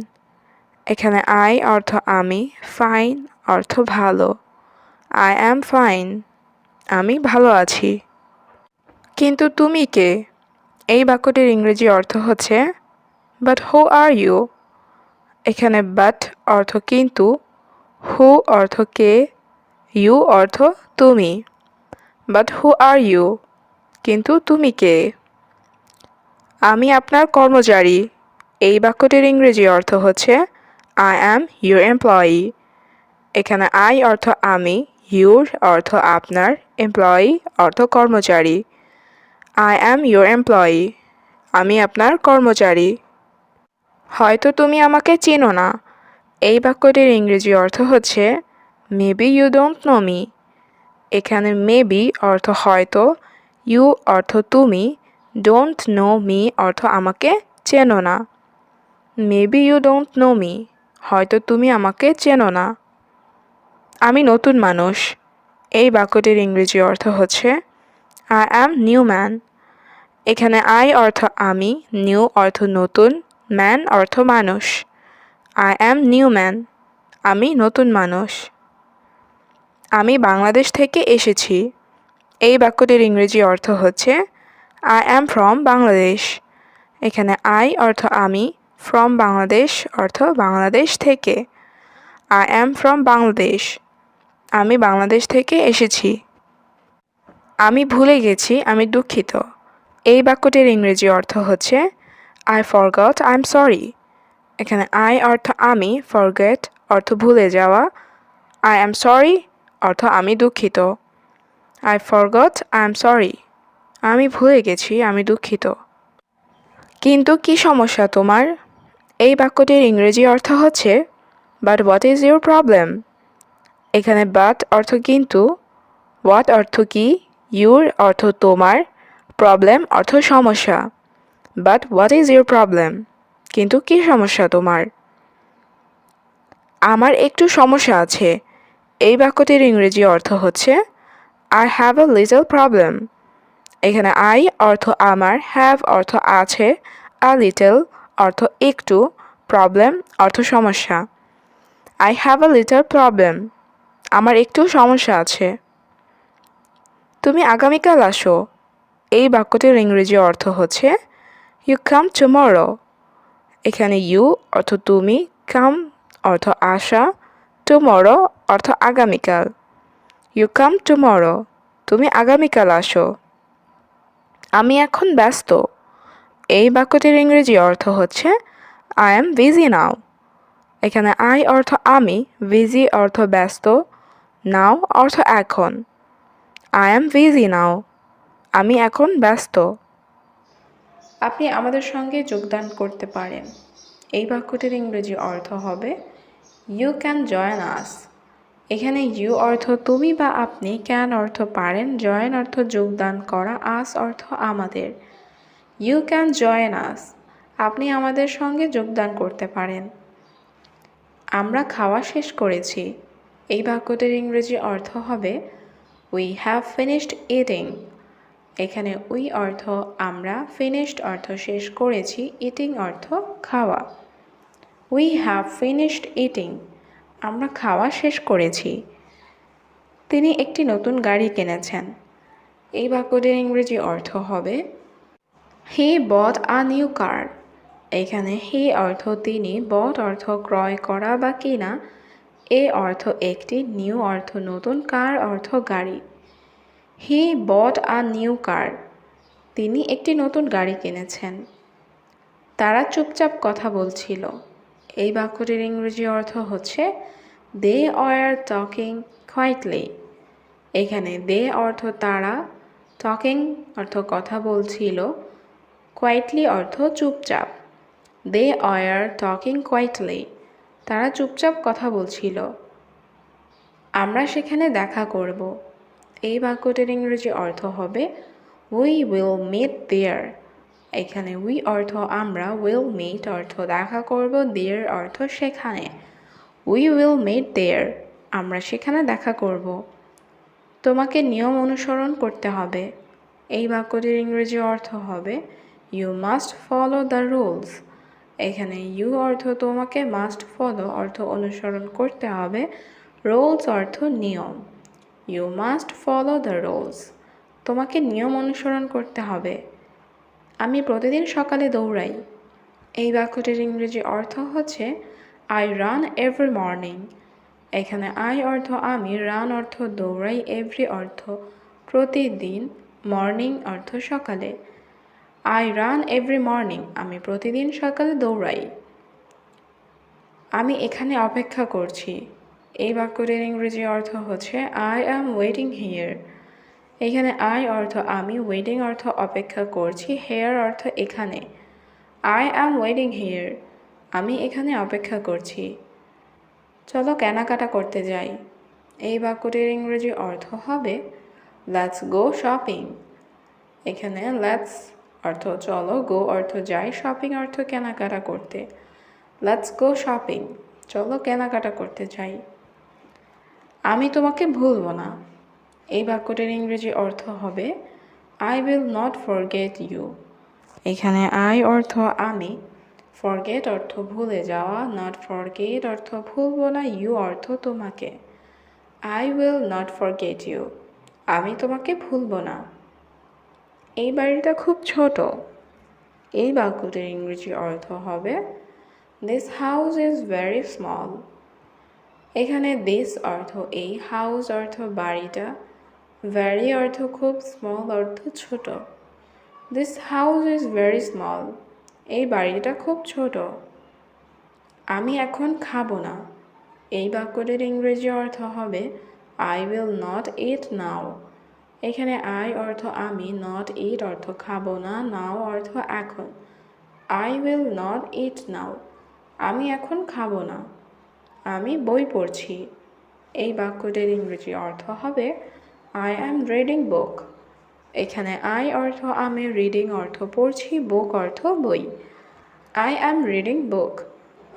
A: এখানে আই অর্থ আমি, ফাইন অর্থ ভালো। আই অ্যাম ফাইন, আমি ভালো আছি। কিন্তু তুমি কে? এই বাক্যটির ইংরেজি অর্থ হচ্ছে বাট হু আর ইউ। এখানে বাট অর্থ কিন্তু, হু অর্থ কে, ইউ অর্থ তুমি। বাট হু আর ইউ, কিন্তু তুমি কে? আমি আপনার কর্মচারী। এই বাক্যটির ইংরেজি অর্থ হচ্ছে আই অ্যাম ইউর এমপ্লয়ি। এখানে আই অর্থ আমি, ইউর অর্থ আপনার, এমপ্লয়ি অর্থ কর্মচারী। আই অ্যাম ইউর এমপ্লয়ি, আমি আপনার কর্মচারী। হয়তো তুমি আমাকে চেনো না। এই বাক্যটির ইংরেজি অর্থ হচ্ছে maybe you don't know me. এখানে মেবি অর্থ হয়তো, ইউ অর্থ তুমি, ডোন্ট নো মি অর্থ আমাকে চেনো না। Maybe you don't know me, হয়তো তুমি আমাকে চেনো না। আমি নতুন মানুষ। এই বাক্যটির ইংরেজি অর্থ হচ্ছে আই অ্যাম নিউ ম্যান। এখানে আই অর্থ আমি, নিউ অর্থ নতুন, ম্যান অর্থ মানুষ। আই অ্যাম নিউ ম্যান, আমি নতুন মানুষ। আমি বাংলাদেশ থেকে এসেছি। এই বাক্যটির ইংরেজি অর্থ হচ্ছে আই অ্যাম ফ্রম বাংলাদেশ। এখানে আই অর্থ আমি, ফ্রম বাংলাদেশ অর্থ বাংলাদেশ থেকে। আই অ্যাম ফ্রম বাংলাদেশ, আমি বাংলাদেশ থেকে এসেছি। আমি ভুলে গেছি, আমি দুঃখিত। এই বাক্যটির ইংরেজি অর্থ হচ্ছে I forgot, I am sorry. এখানে আই অর্থ আমি, ফরগেট অর্থ ভুলে যাওয়া, আই এম সরি অর্থ আমি দুঃখিত। I forgot, I am sorry, আমি ভুলে গেছি, আমি দুঃখিত। কিন্তু কি সমস্যা তোমার? এই বাক্যটির ইংরেজি অর্থ হচ্ছে but what is your problem. এখানে বাট অর্থ কিন্তু, হোয়াট অর্থ কি, ইউর অর্থ তোমার, প্রবলেম অর্থ সমস্যা। But what is your problem, কিন্তু কি সমস্যা তোমার? আমার একটু সমস্যা আছে। এই বাক্যটির ইংরেজি অর্থ হচ্ছে I have a little problem. এখানে আই অর্থ আমার, হ্যাভ অর্থ আছে, আ লিটল অর্থ একটু, প্রবলেম অর্থ সমস্যা। I have a little problem, আমার একটু সমস্যা আছে। তুমি আগামীকাল আসো। এই বাক্যটির ইংরেজি অর্থ হচ্ছে ইউ কাম টুমরো। এখানে ইউ অর্থ তুমি, কাম অর্থ আসা, টুমরো অর্থ আগামীকাল। ইউ কাম টুমরো, তুমি আগামীকাল আসো। আমি এখন ব্যস্ত। এই বাক্যটির ইংরেজি অর্থ হচ্ছে আই এম বিজি নাও। এখানে আই অর্থ আমি, বিজি অর্থ ব্যস্ত, নাও অর্থ এখন। আই এম বিজি নাও, আমি এখন ব্যস্ত। আপনি আমাদের সঙ্গে যোগদান করতে পারেন। এই বাক্যটির ইংরেজি অর্থ হবে ইউ ক্যান জয়েন আস। এখানে ইউ অর্থ তুমি বা আপনি, ক্যান অর্থ পারেন, জয়েন অর্থ যোগদান করা, আস অর্থ আমাদের। ইউ ক্যান জয়েন আস, আপনি আমাদের সঙ্গে যোগদান করতে পারেন। আমরা খাওয়া শেষ করেছি। এই বাক্যটির ইংরেজি অর্থ হবে উই হ্যাভ ফিনিশড ইটিং। এখানে উই অর্থ আমরা, ফিনিশড অর্থ শেষ করেছি, ইটিং অর্থ খাওয়া। উই হ্যাভ ফিনিশড ইটিং, আমরা খাওয়া শেষ করেছি। তিনি একটি নতুন গাড়ি কিনেছেন। এই বাক্যটির ইংরেজি অর্থ হবে হি বট আ নিউ কার। এখানে হি অর্থ তিনি, বট অর্থ ক্রয় করা বা কিনা, এ অর্থ একটি, নিউ অর্থ নতুন, কার অর্থ গাড়ি। হি বট আ নিউ কার, তিনি একটি নতুন গাড়ি কিনেছেন। তারা চুপচাপ কথা বলছিল। এই বাক্যটির ইংরেজি অর্থ হচ্ছে দে আর টকিং কোয়াইটলি। এখানে দে অর্থ তারা, টকিং অর্থ কথা বলছিল, কোয়াইটলি অর্থ চুপচাপ। দে আর টকিং কোয়াইটলি, তারা চুপচাপ কথা বলছিল। আমরা সেখানে দেখা করব। এই বাক্যটির ইংরেজি অর্থ হবে উই উইল মিট দেয়ার। এখানে উই অর্থ আমরা, উইল মিট অর্থ দেখা করব, দেয়ার অর্থ সেখানে। উই উইল মিট দেয়ার, আমরা সেখানে দেখা করব। তোমাকে নিয়ম অনুসরণ করতে হবে। এই বাক্যটির ইংরেজি অর্থ হবে you must follow the rules. এখানে ইউ অর্থ তোমাকে, মাস্ট ফলো অর্থ অনুসরণ করতে হবে, রুলস অর্থ নিয়ম। You must follow the rules, তোমাকে নিয়ম অনুসরণ করতে হবে। আমি প্রতিদিন সকালে দৌড়াই। এই বাক্যটির ইংরেজি অর্থ হচ্ছে আই রান এভরি মর্নিং। এখানে আই অর্থ আমি, রান অর্থ দৌড়াই, এভরি অর্থ প্রতিদিন, মর্নিং অর্থ সকালে। আই রান এভরি মর্নিং, আমি প্রতিদিন সকালে দৌড়াই। আমি এখানে অপেক্ষা করছি। এই বাক্যটির ইংরেজি অর্থ হচ্ছে আই অ্যাম ওয়েটিং হিয়ার। এখানে আই অর্থ আমি, ওয়েটিং অর্থ অপেক্ষা করছি, হেয়ার অর্থ এখানে। আই অ্যাম ওয়েটিং হিয়ার, আমি এখানে অপেক্ষা করছি। চলো কেনাকাটা করতে যাই। এই বাক্যটির ইংরেজি অর্থ হবে লেটস গো শপিং। এখানে লেটস অর্থ চলো, গো অর্থ যাই, শপিং অর্থ কেনাকাটা করতে। লেটস গো শপিং, চলো কেনাকাটা করতে যাই। আমি তোমাকে ভুলব না। এই বাক্যটির ইংরেজি অর্থ হবে I will not forget you. এখানে আই অর্থ আমি, ফরগেট অর্থ ভুলে যাওয়া, নট ফরগেট অর্থ ভুলব না, ইউ অর্থ তোমাকে। I will not forget you, আমি তোমাকে ভুলব না। এই বাড়িটা খুব ছোট। এই বাক্যটির ইংরেজি অর্থ হবে this house is very small. এখানে দিস অর্থ এই, হাউস অর্থ বাড়িটা, ভেরি অর্থ খুব, স্মল অর্থ ছোট। This house is very small, এই বাড়িটা খুব ছোট। আমি এখন খাবো না। এই বাক্যটির ইংরেজি অর্থ হবে আই উইল নট ইট নাও। এখানে আই অর্থ আমি, নট ইট অর্থ খাবো না, নাও অর্থ এখন। আই উইল নট ইট নাও, আমি এখন খাবো না। আমি বই পড়ছি। এই বাক্যটির ইংরেজি অর্থ হবে আই অ্যাম রিডিং বুক। এখানে আই অর্থ আমি, রিডিং অর্থ পড়ছি, বুক অর্থ বই। আই অ্যাম রিডিং বুক,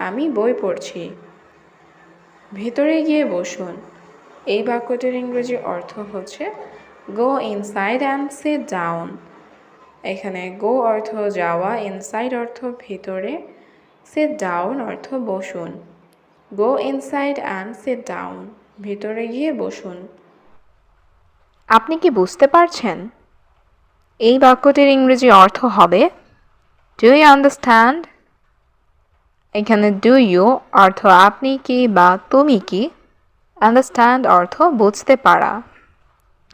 A: আমি বই পড়ছি। ভিতরে গিয়ে বসুন। এই বাক্যটির ইংরেজি অর্থ হচ্ছে গো ইনসাইড অ্যান্ড সিট ডাউন। এখানে গো অর্থ যাওয়া, ইনসাইড অর্থ ভিতরে, সিট ডাউন অর্থ বসুন। গো ইনসাইড অ্যান্ড সিট ডাউন, ভিতরে গিয়ে বসুন। আপনি কি বুঝতে পারছেন? এই বাক্যটির ইংরেজি অর্থ হবে ডু ইউ আন্ডারস্ট্যান্ড। এখানে ডু ইউ অর্থ আপনি কি বা তুমি কি, আন্ডারস্ট্যান্ড অর্থ বুঝতে পারা।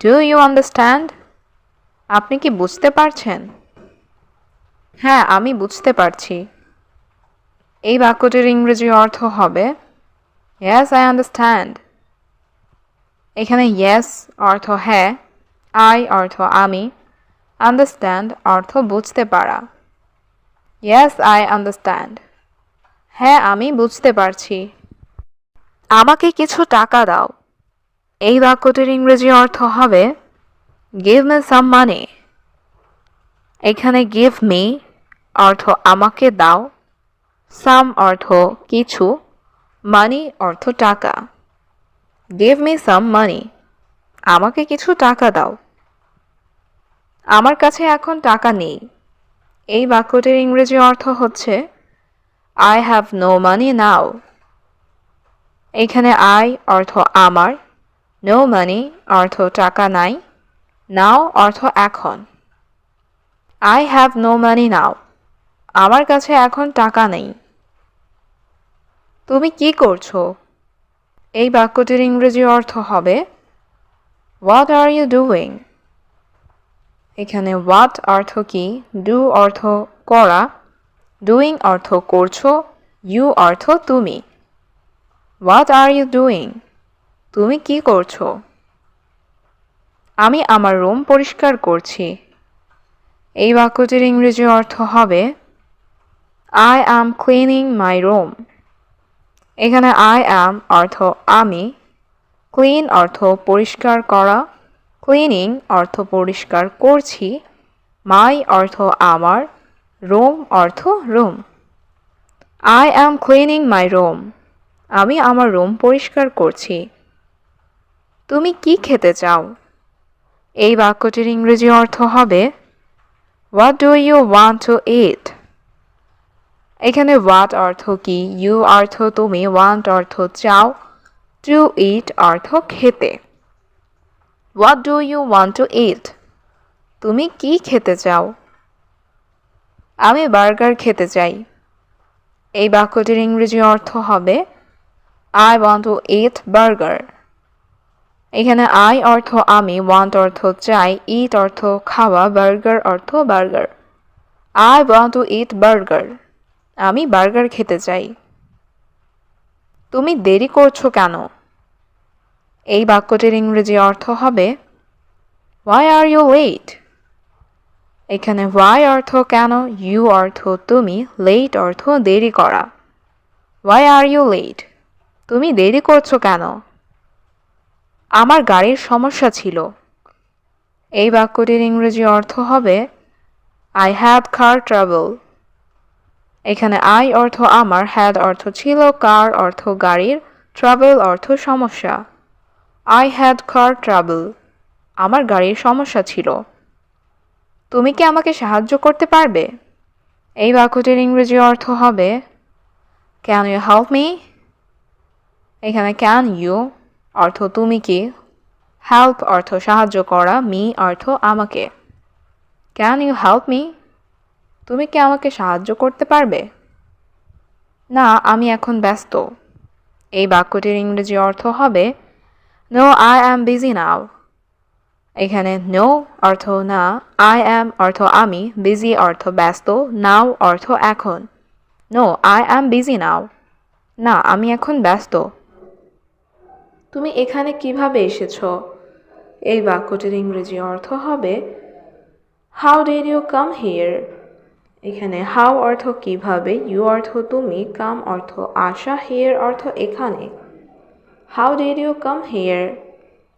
A: Do you understand? আপনি কি বুঝতে পারছেন? হ্যাঁ, আমি বুঝতে পারছি। এই বাক্যটির ইংরেজি অর্থ হবে ইয়েস আই আন্ডারস্ট্যান্ড। এখানে ইয়েস অর্থ হ্যাঁ, আই অর্থ আমি, আন্ডারস্ট্যান্ড অর্থ বুঝতে পারা। ইয়েস আই আন্ডারস্ট্যান্ড, হ্যাঁ আমি বুঝতে পারছি। আমাকে কিছু টাকা দাও। এই বাক্যটির ইংরেজি অর্থ হবে গিভ মি সাম মানি। এখানে গিভ মি অর্থ আমাকে দাও, সাম অর্থ কিছু, মানি অর্থ টাকা। গিভ মি সাম মানি, আমাকে কিছু টাকা দাও। আমার কাছে এখন টাকা নেই। এই বাক্যটির ইংরেজি অর্থ হচ্ছে আই হ্যাভ নো মানি নাও। এখানে আই অর্থ আমার, নো মানি অর্থ টাকা নাই, নাও অর্থ এখন। আই হ্যাভ নো মানি নাও, আমার কাছে এখন টাকা নেই। তুমি কি করছো? এই বাক্যটির ইংরেজি অর্থ হবে হোয়াট আর ইউ ডুইং। এখানে হোয়াট অর্থ কি, ডু অর্থ করা, ডুইং অর্থ করছো, ইউ অর্থ তুমি। হোয়াট আর ইউ ডুইং, তুমি কি করছো? আমি আমার রুম পরিষ্কার করছি। এই বাক্যটির ইংরেজি অর্থ হবে I am cleaning my room. এখানে আই অ্যাম অর্থ আমি, ক্লিন অর্থ পরিষ্কার করা, ক্লিনিং অর্থ পরিষ্কার করছি, মাই অর্থ আমার, রুম অর্থ room. I am cleaning my room, আমি আমার রুম পরিষ্কার করছি। তুমি কি খেতে চাও? এই বাক্যটির ইংরেজি অর্থ হবে what do you want to eat. এখানে হোয়াট অর্থ কি, ইউ অর্থ তুমি, ওয়ান্ট অর্থ চাও, টু ইট অর্থ খেতে। What do you want to eat, তুমি কি খেতে চাও? আমি বার্গার খেতে চাই। এই বাক্যটির ইংরেজি অর্থ হবে I want to it burger. এখানে আই অর্থ আমি, ওয়ান্ট অর্থ চাই, ইট অর্থ খাওয়া, বার্গার অর্থ burger. I want to it burger, আমি বার্গার খেতে চাই। তুমি দেরি করছো কেন? এই বাক্যটির ইংরেজি অর্থ হবে হোয়াই আর ইউ লেট। এখানে হোয়াই অর্থ কেন, ইউ অর্থ তুমি, লেট অর্থ দেরি করা। হোয়াই আর ইউ লেট, তুমি দেরি করছো কেন? আমার গাড়ির সমস্যা ছিল। এই বাক্যটির ইংরেজি অর্থ হবে আই হ্যাড কার ট্রাবল। এখানে আই অর্থ আমার, হ্যাড অর্থ ছিল, কার অর্থ গাড়ির, ট্রাভেল অর্থ সমস্যা। আই হ্যাড কার ট্রাবল, আমার গাড়ির সমস্যা ছিল। তুমি কি আমাকে সাহায্য করতে পারবে? এই বাক্যটির ইংরেজি অর্থ হবে ক্যান ইউ হেল্প মি। এখানে ক্যান ইউ অর্থ তুমি কি, হেল্প অর্থ সাহায্য করা, মি অর্থ আমাকে। ক্যান ইউ হেল্প মি, তুমি কি আমাকে সাহায্য করতে পারবে? না, আমি এখন ব্যস্ত। এই বাক্যটির ইংরেজি অর্থ হবে no I am busy now. এখানে নো অর্থ না, আই অ্যাম অর্থ আমি, বিজি অর্থ ব্যস্ত, নাও অর্থ এখন। No I am busy now, না আমি এখন ব্যস্ত। তুমি এখানে কিভাবে এসেছো? এই বাক্যটির ইংরেজি অর্থ হবে how did you come here. এখানে হাউ অর্থ কিভাবে, ইউ অর্থ তুমি, কাম অর্থ আসা, হিয়ার অর্থ এখানে। How did you come here,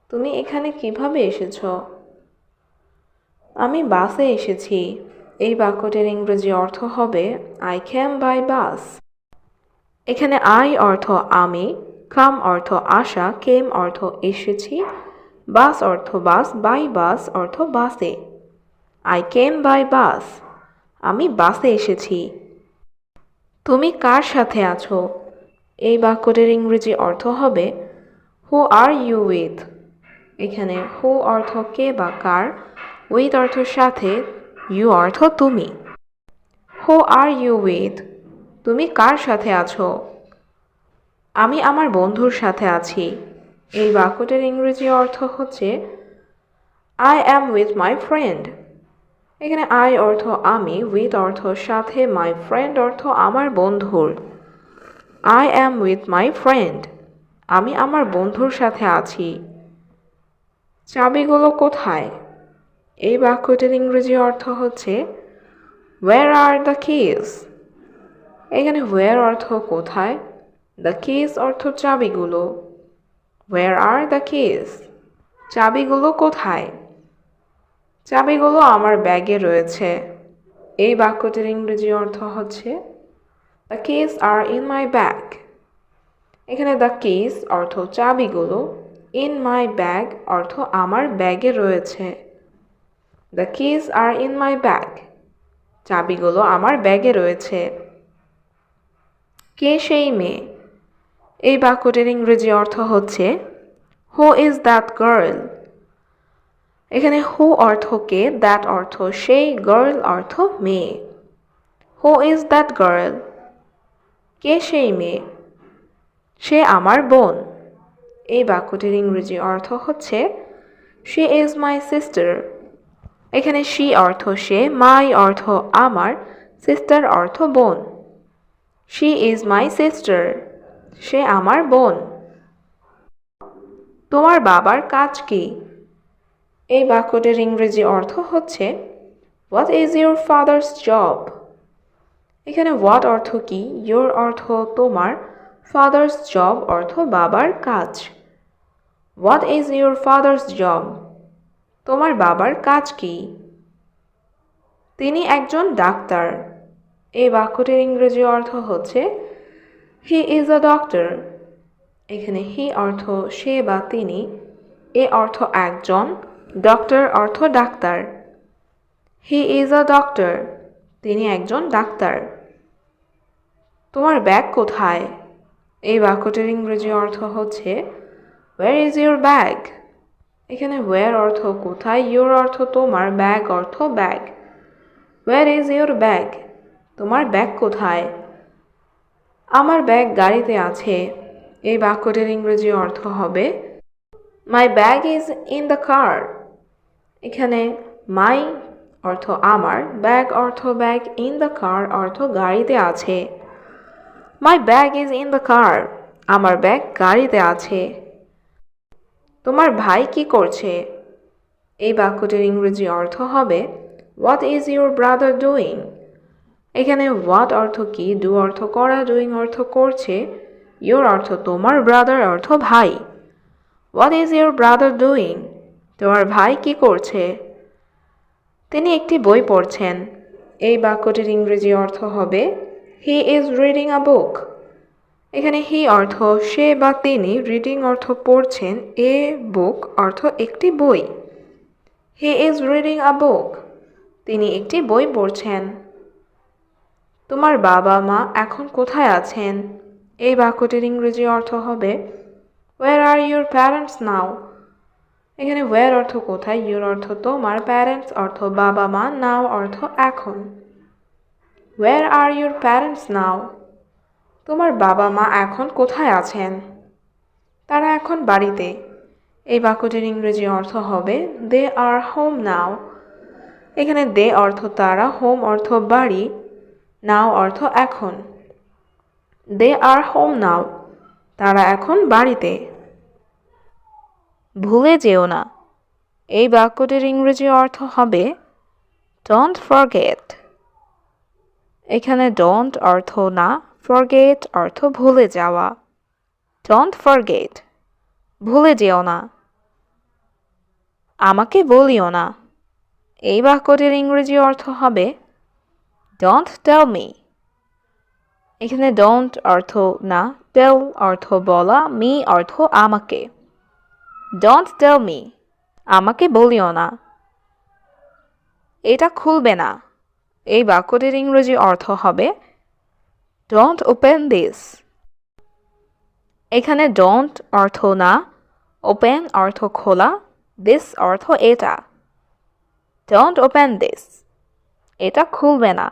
A: তুমি এখানে কিভাবে এসেছো? আমি বাসে এসেছি। এই বাক্যটির ইংরেজি অর্থ হবে আই ক্যাম বাই বাস। এখানে আই অর্থ আমি, কাম অর্থ আসা, কেম অর্থ এসেছি, বাস অর্থ বাস, বাই বাস অর্থ বাসে। আই কেম বাই বাস, আমি বাসে এসেছি। তুমি কার সাথে আছো? এই বাক্যটির ইংরেজি অর্থ হবে হু আর ইউ উইথ। এখানে হু অর্থ কে বা কার, উইথ অর্থ সাথে, ইউ অর্থ তুমি। হু আর ইউ উইথ? তুমি কার সাথে আছো? আমি আমার বন্ধুর সাথে আছি। এই বাক্যটির ইংরেজি অর্থ হচ্ছে I am with my friend. এখানে আই অর্থ আমি, উইথ অর্থ সাথে, মাই ফ্রেন্ড অর্থ আমার বন্ধুর। I am with my friend. আমি আমার বন্ধুর সাথে আছি। চাবিগুলো কোথায়? এই বাক্যটির ইংরেজি অর্থ হচ্ছে ওয়্যার আর দ্য কিজ? এখানে ওয়্যার অর্থ কোথায়, দ্য কিজ অর্থ চাবিগুলো। Where are the keys? চাবিগুলো কোথায়? চাবিগুলো আমার ব্যাগে রয়েছে। এই বাক্যটির ইংরেজি অর্থ হচ্ছে the keys are in my bag. এখানে দ্য কিজ অর্থ চাবিগুলো, ইন মাই ব্যাগ অর্থ আমার ব্যাগে রয়েছে। The keys are in my bag? চাবিগুলো আমার ব্যাগে রয়েছে। কে সেই মেয়ে? এই বাক্যটির ইংরেজি অর্থ হচ্ছে হু ইজ দ্যাট গার্ল? এখানে হু অর্থ কে, দ্যাট অর্থ সেই, গার্ল অর্থ মেয়ে। Who is that girl? কে সেই মেয়ে? সে আমার বোন। এই বাক্যটির ইংরেজি অর্থ হচ্ছে শি ইজ মাই সিস্টার। এখানে শি অর্থ সে, মাই অর্থ আমার, সিস্টার অর্থ বোন। She is my sister. সে আমার বোন। তোমার বাবার কাজ কি? এই বাক্যটির ইংরেজি অর্থ হচ্ছে what is your father's job? এখানে হোয়াট অর্থ কি, ইউর অর্থ তোমার, ফাদার্স জব অর্থ বাবার কাজ। What is your father's job? তোমার বাবার কাজ কি? তিনি একজন ডাক্তার। এই বাক্যটির ইংরেজি অর্থ হচ্ছে হি ইজ আ ডক্টর। এখানে হি অর্থ সে বা তিনি, এ অর্থ একজন, ডক্টর অর্থ doctor. He is a doctor. তিনি একজন ডাক্তার। তোমার ব্যাগ কোথায়? এই বাক্যটির ইংরেজি অর্থ হচ্ছে ওয়্যার ইজ ইউর ব্যাগ? এখানে ওয়্যার অর্থ কোথায়, ইউর অর্থ তোমার, ব্যাগ অর্থ bag. Where is your bag? তোমার ব্যাগ কোথায়? আমার ব্যাগ গাড়িতে আছে। এই বাক্যটির ইংরেজি অর্থ হবে my bag is in the car. এখানে মাই অর্থ আমার, ব্যাগ অর্থ ব্যাগ, ইন দ্য কার অর্থ গাড়িতে আছে। My bag is in the car? আমার ব্যাগ গাড়িতে আছে। তোমার ভাই কি করছে? এই বাক্যটির ইংরেজি অর্থ হবে what is your brother doing? এখানে হোয়াট অর্থ কি, ডু অর্থ করা, ডুইং অর্থ করছে, ইউর অর্থ তোমার, ব্রাদার অর্থ ভাই। What is your brother doing? তোমার ভাই কি করছে? তিনি একটি বই পড়ছেন। এই বাক্যটির ইংরেজি অর্থ হবে হি ইজ রিডিং আ বুক। এখানে হি অর্থ সে বা তিনি, রিডিং অর্থ পড়ছেন, এ বুক অর্থ একটি বই। হি ইজ রিডিং আ বুক? তিনি একটি বই পড়ছেন। তোমার বাবা মা এখন কোথায় আছেন? এই বাক্যটির ইংরেজি অর্থ হবে ওয়্যার আর ইউর প্যারেন্টস নাও? এখানে ওয়্যার অর্থ কোথায়, ইউর অর্থ তোমার, প্যারেন্টস অর্থ বাবা মা, নাও অর্থ এখন। ওয়্যার আর ইউর প্যারেন্টস নাও? তোমার বাবা মা এখন কোথায় আছেন? তারা এখন বাড়িতে। এই বাক্যটির ইংরেজি অর্থ হবে দে আর হোম নাও? এখানে দে অর্থ তারা, হোম অর্থ বাড়ি, নাও অর্থ এখন। দে আর হোম নাও? তারা এখন বাড়িতে। ভুলে যেও না। এই বাক্যটির ইংরেজি অর্থ হবে ডোন্ট ফরগেট। এখানে ডোন্ট অর্থ না, ফরগেট অর্থ ভুলে যাওয়া। Don't forget? ভুলে যেও না। আমাকে বলিও না। এই বাক্যটির ইংরেজি অর্থ হবে ডোন্ট টেল মি। এখানে ডোন্ট অর্থ না, টেল অর্থ বলা, মি অর্থ আমাকে। Don't tell me? আমাকে বলিও না। এটা খুলবে না। এই বাক্যটির ইংরেজি অর্থ হবে Don't open this. এখানে don't অর্থ না, open অর্থ খোলা, this অর্থ এটা। Don't open this. এটা খুলবে না।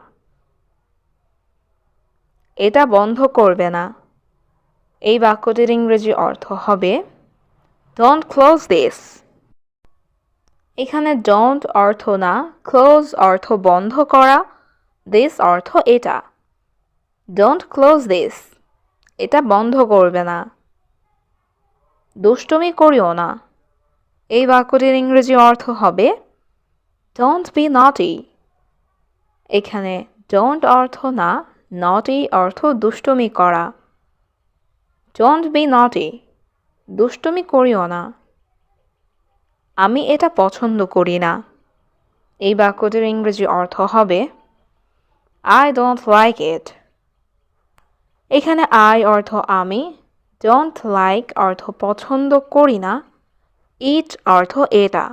A: এটা বন্ধ করবে না। এই বাক্যটির ইংরেজি অর্থ হবে Don't close this. এখানে don't অর্থ না, close অর্থ বন্ধ করা, this অর্থ এটা। Don't close this. এটা বন্ধ করবে না। দুষ্টুমি করিও না। এই বাক্যটির ইংরেজি অর্থ হবে Don't be naughty. এখানে don't অর্থ না, naughty অর্থ দুষ্টুমি করা। Don't be naughty. দুষ্টুমি করিও না। আমি এটা পছন্দ করি না। এই বাক্যটির ইংরেজি অর্থ হবে I don't like it. এখানে I অর্থ আমি, don't like অর্থ পছন্দ করি না, it অর্থ এটা।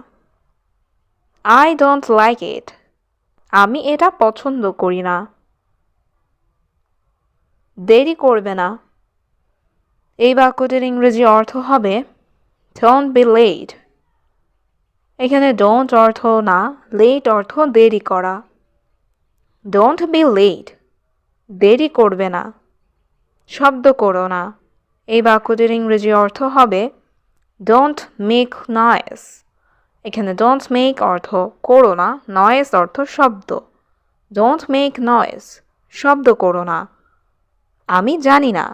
A: I don't like it. আমি এটা পছন্দ করি না। দেরি করবে না। এই বাক্যটির ইংরেজি অর্থ হবে Don't be late. এখানে don't অর্থ না, late অর্থ দেরি করা। Don't be late. দেরি করবে না। শব্দ করো না। এই বাক্যটির ইংরেজি অর্থ হবে Don't make noise. এখানে don't make অর্থ করো না, noise অর্থ শব্দ। Don't make noise. শব্দ করো না। আমি জানি না।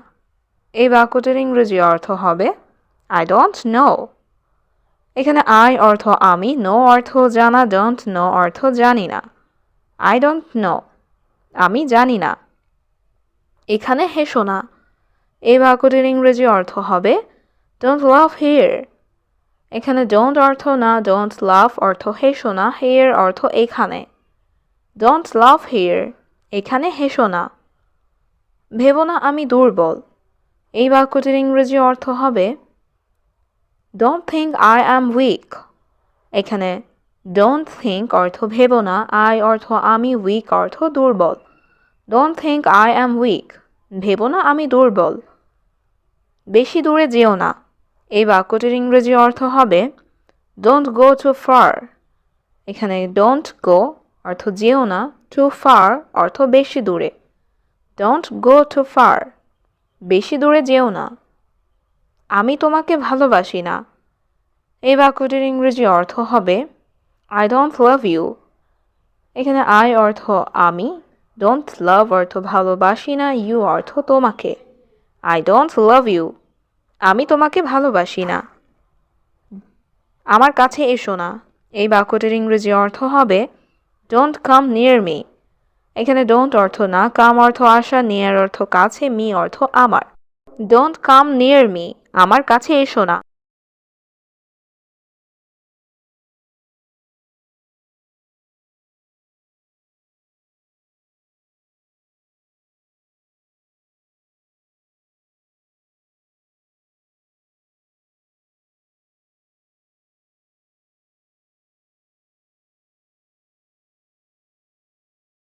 A: এই বাক্যটির ইংরেজি অর্থ হবে I don't know. এখানে I অর্থ আমি, know অর্থ জানা, don't know অর্থ জানি না। I don't know. আমি জানি না। এখানে হেসো না। এই বাক্যটির ইংরেজি অর্থ হবে Don't laugh here. এখানে don't অর্থ না, don't laugh অর্থ হেসো না, here অর্থ এখানে। Don't laugh here. এখানে হেসো না। ভেবো না আমি দুর্বল। এই বাক্যটির ইংরেজি অর্থ হবে Don't think I am weak. এখানে don't think অর্থ ভেবো না, I অর্থ আমি, weak অর্থ দুর্বল। Don't think I am weak. ভেবো না আমি দুর্বল। বেশি দূরে যেও না। এই বাক্যটির ইংরেজি অর্থ হবে Don't go too far. এখানে don't go অর্থ যেও না, too far অর্থ বেশি দূরে। Don't go too far. বেশি দূরে যেও না। আমি তোমাকে ভালোবাসি না। এই বাক্যটির ইংরেজি অর্থ হবে I don't love you. এখানে I অর্থ আমি, don't love অর্থ ভালোবাসি না, you অর্থ তোমাকে। I don't love you. আমি তোমাকে ভালোবাসি না। আমার কাছে এসো না। এই বাক্যটির ইংরেজি অর্থ হবে Don't come near me. এখানে don't অর্থ না, come অর্থ আসা, near অর্থ কাছে, me অর্থ আমার। Don't come near me. আমার কাছে এসো না।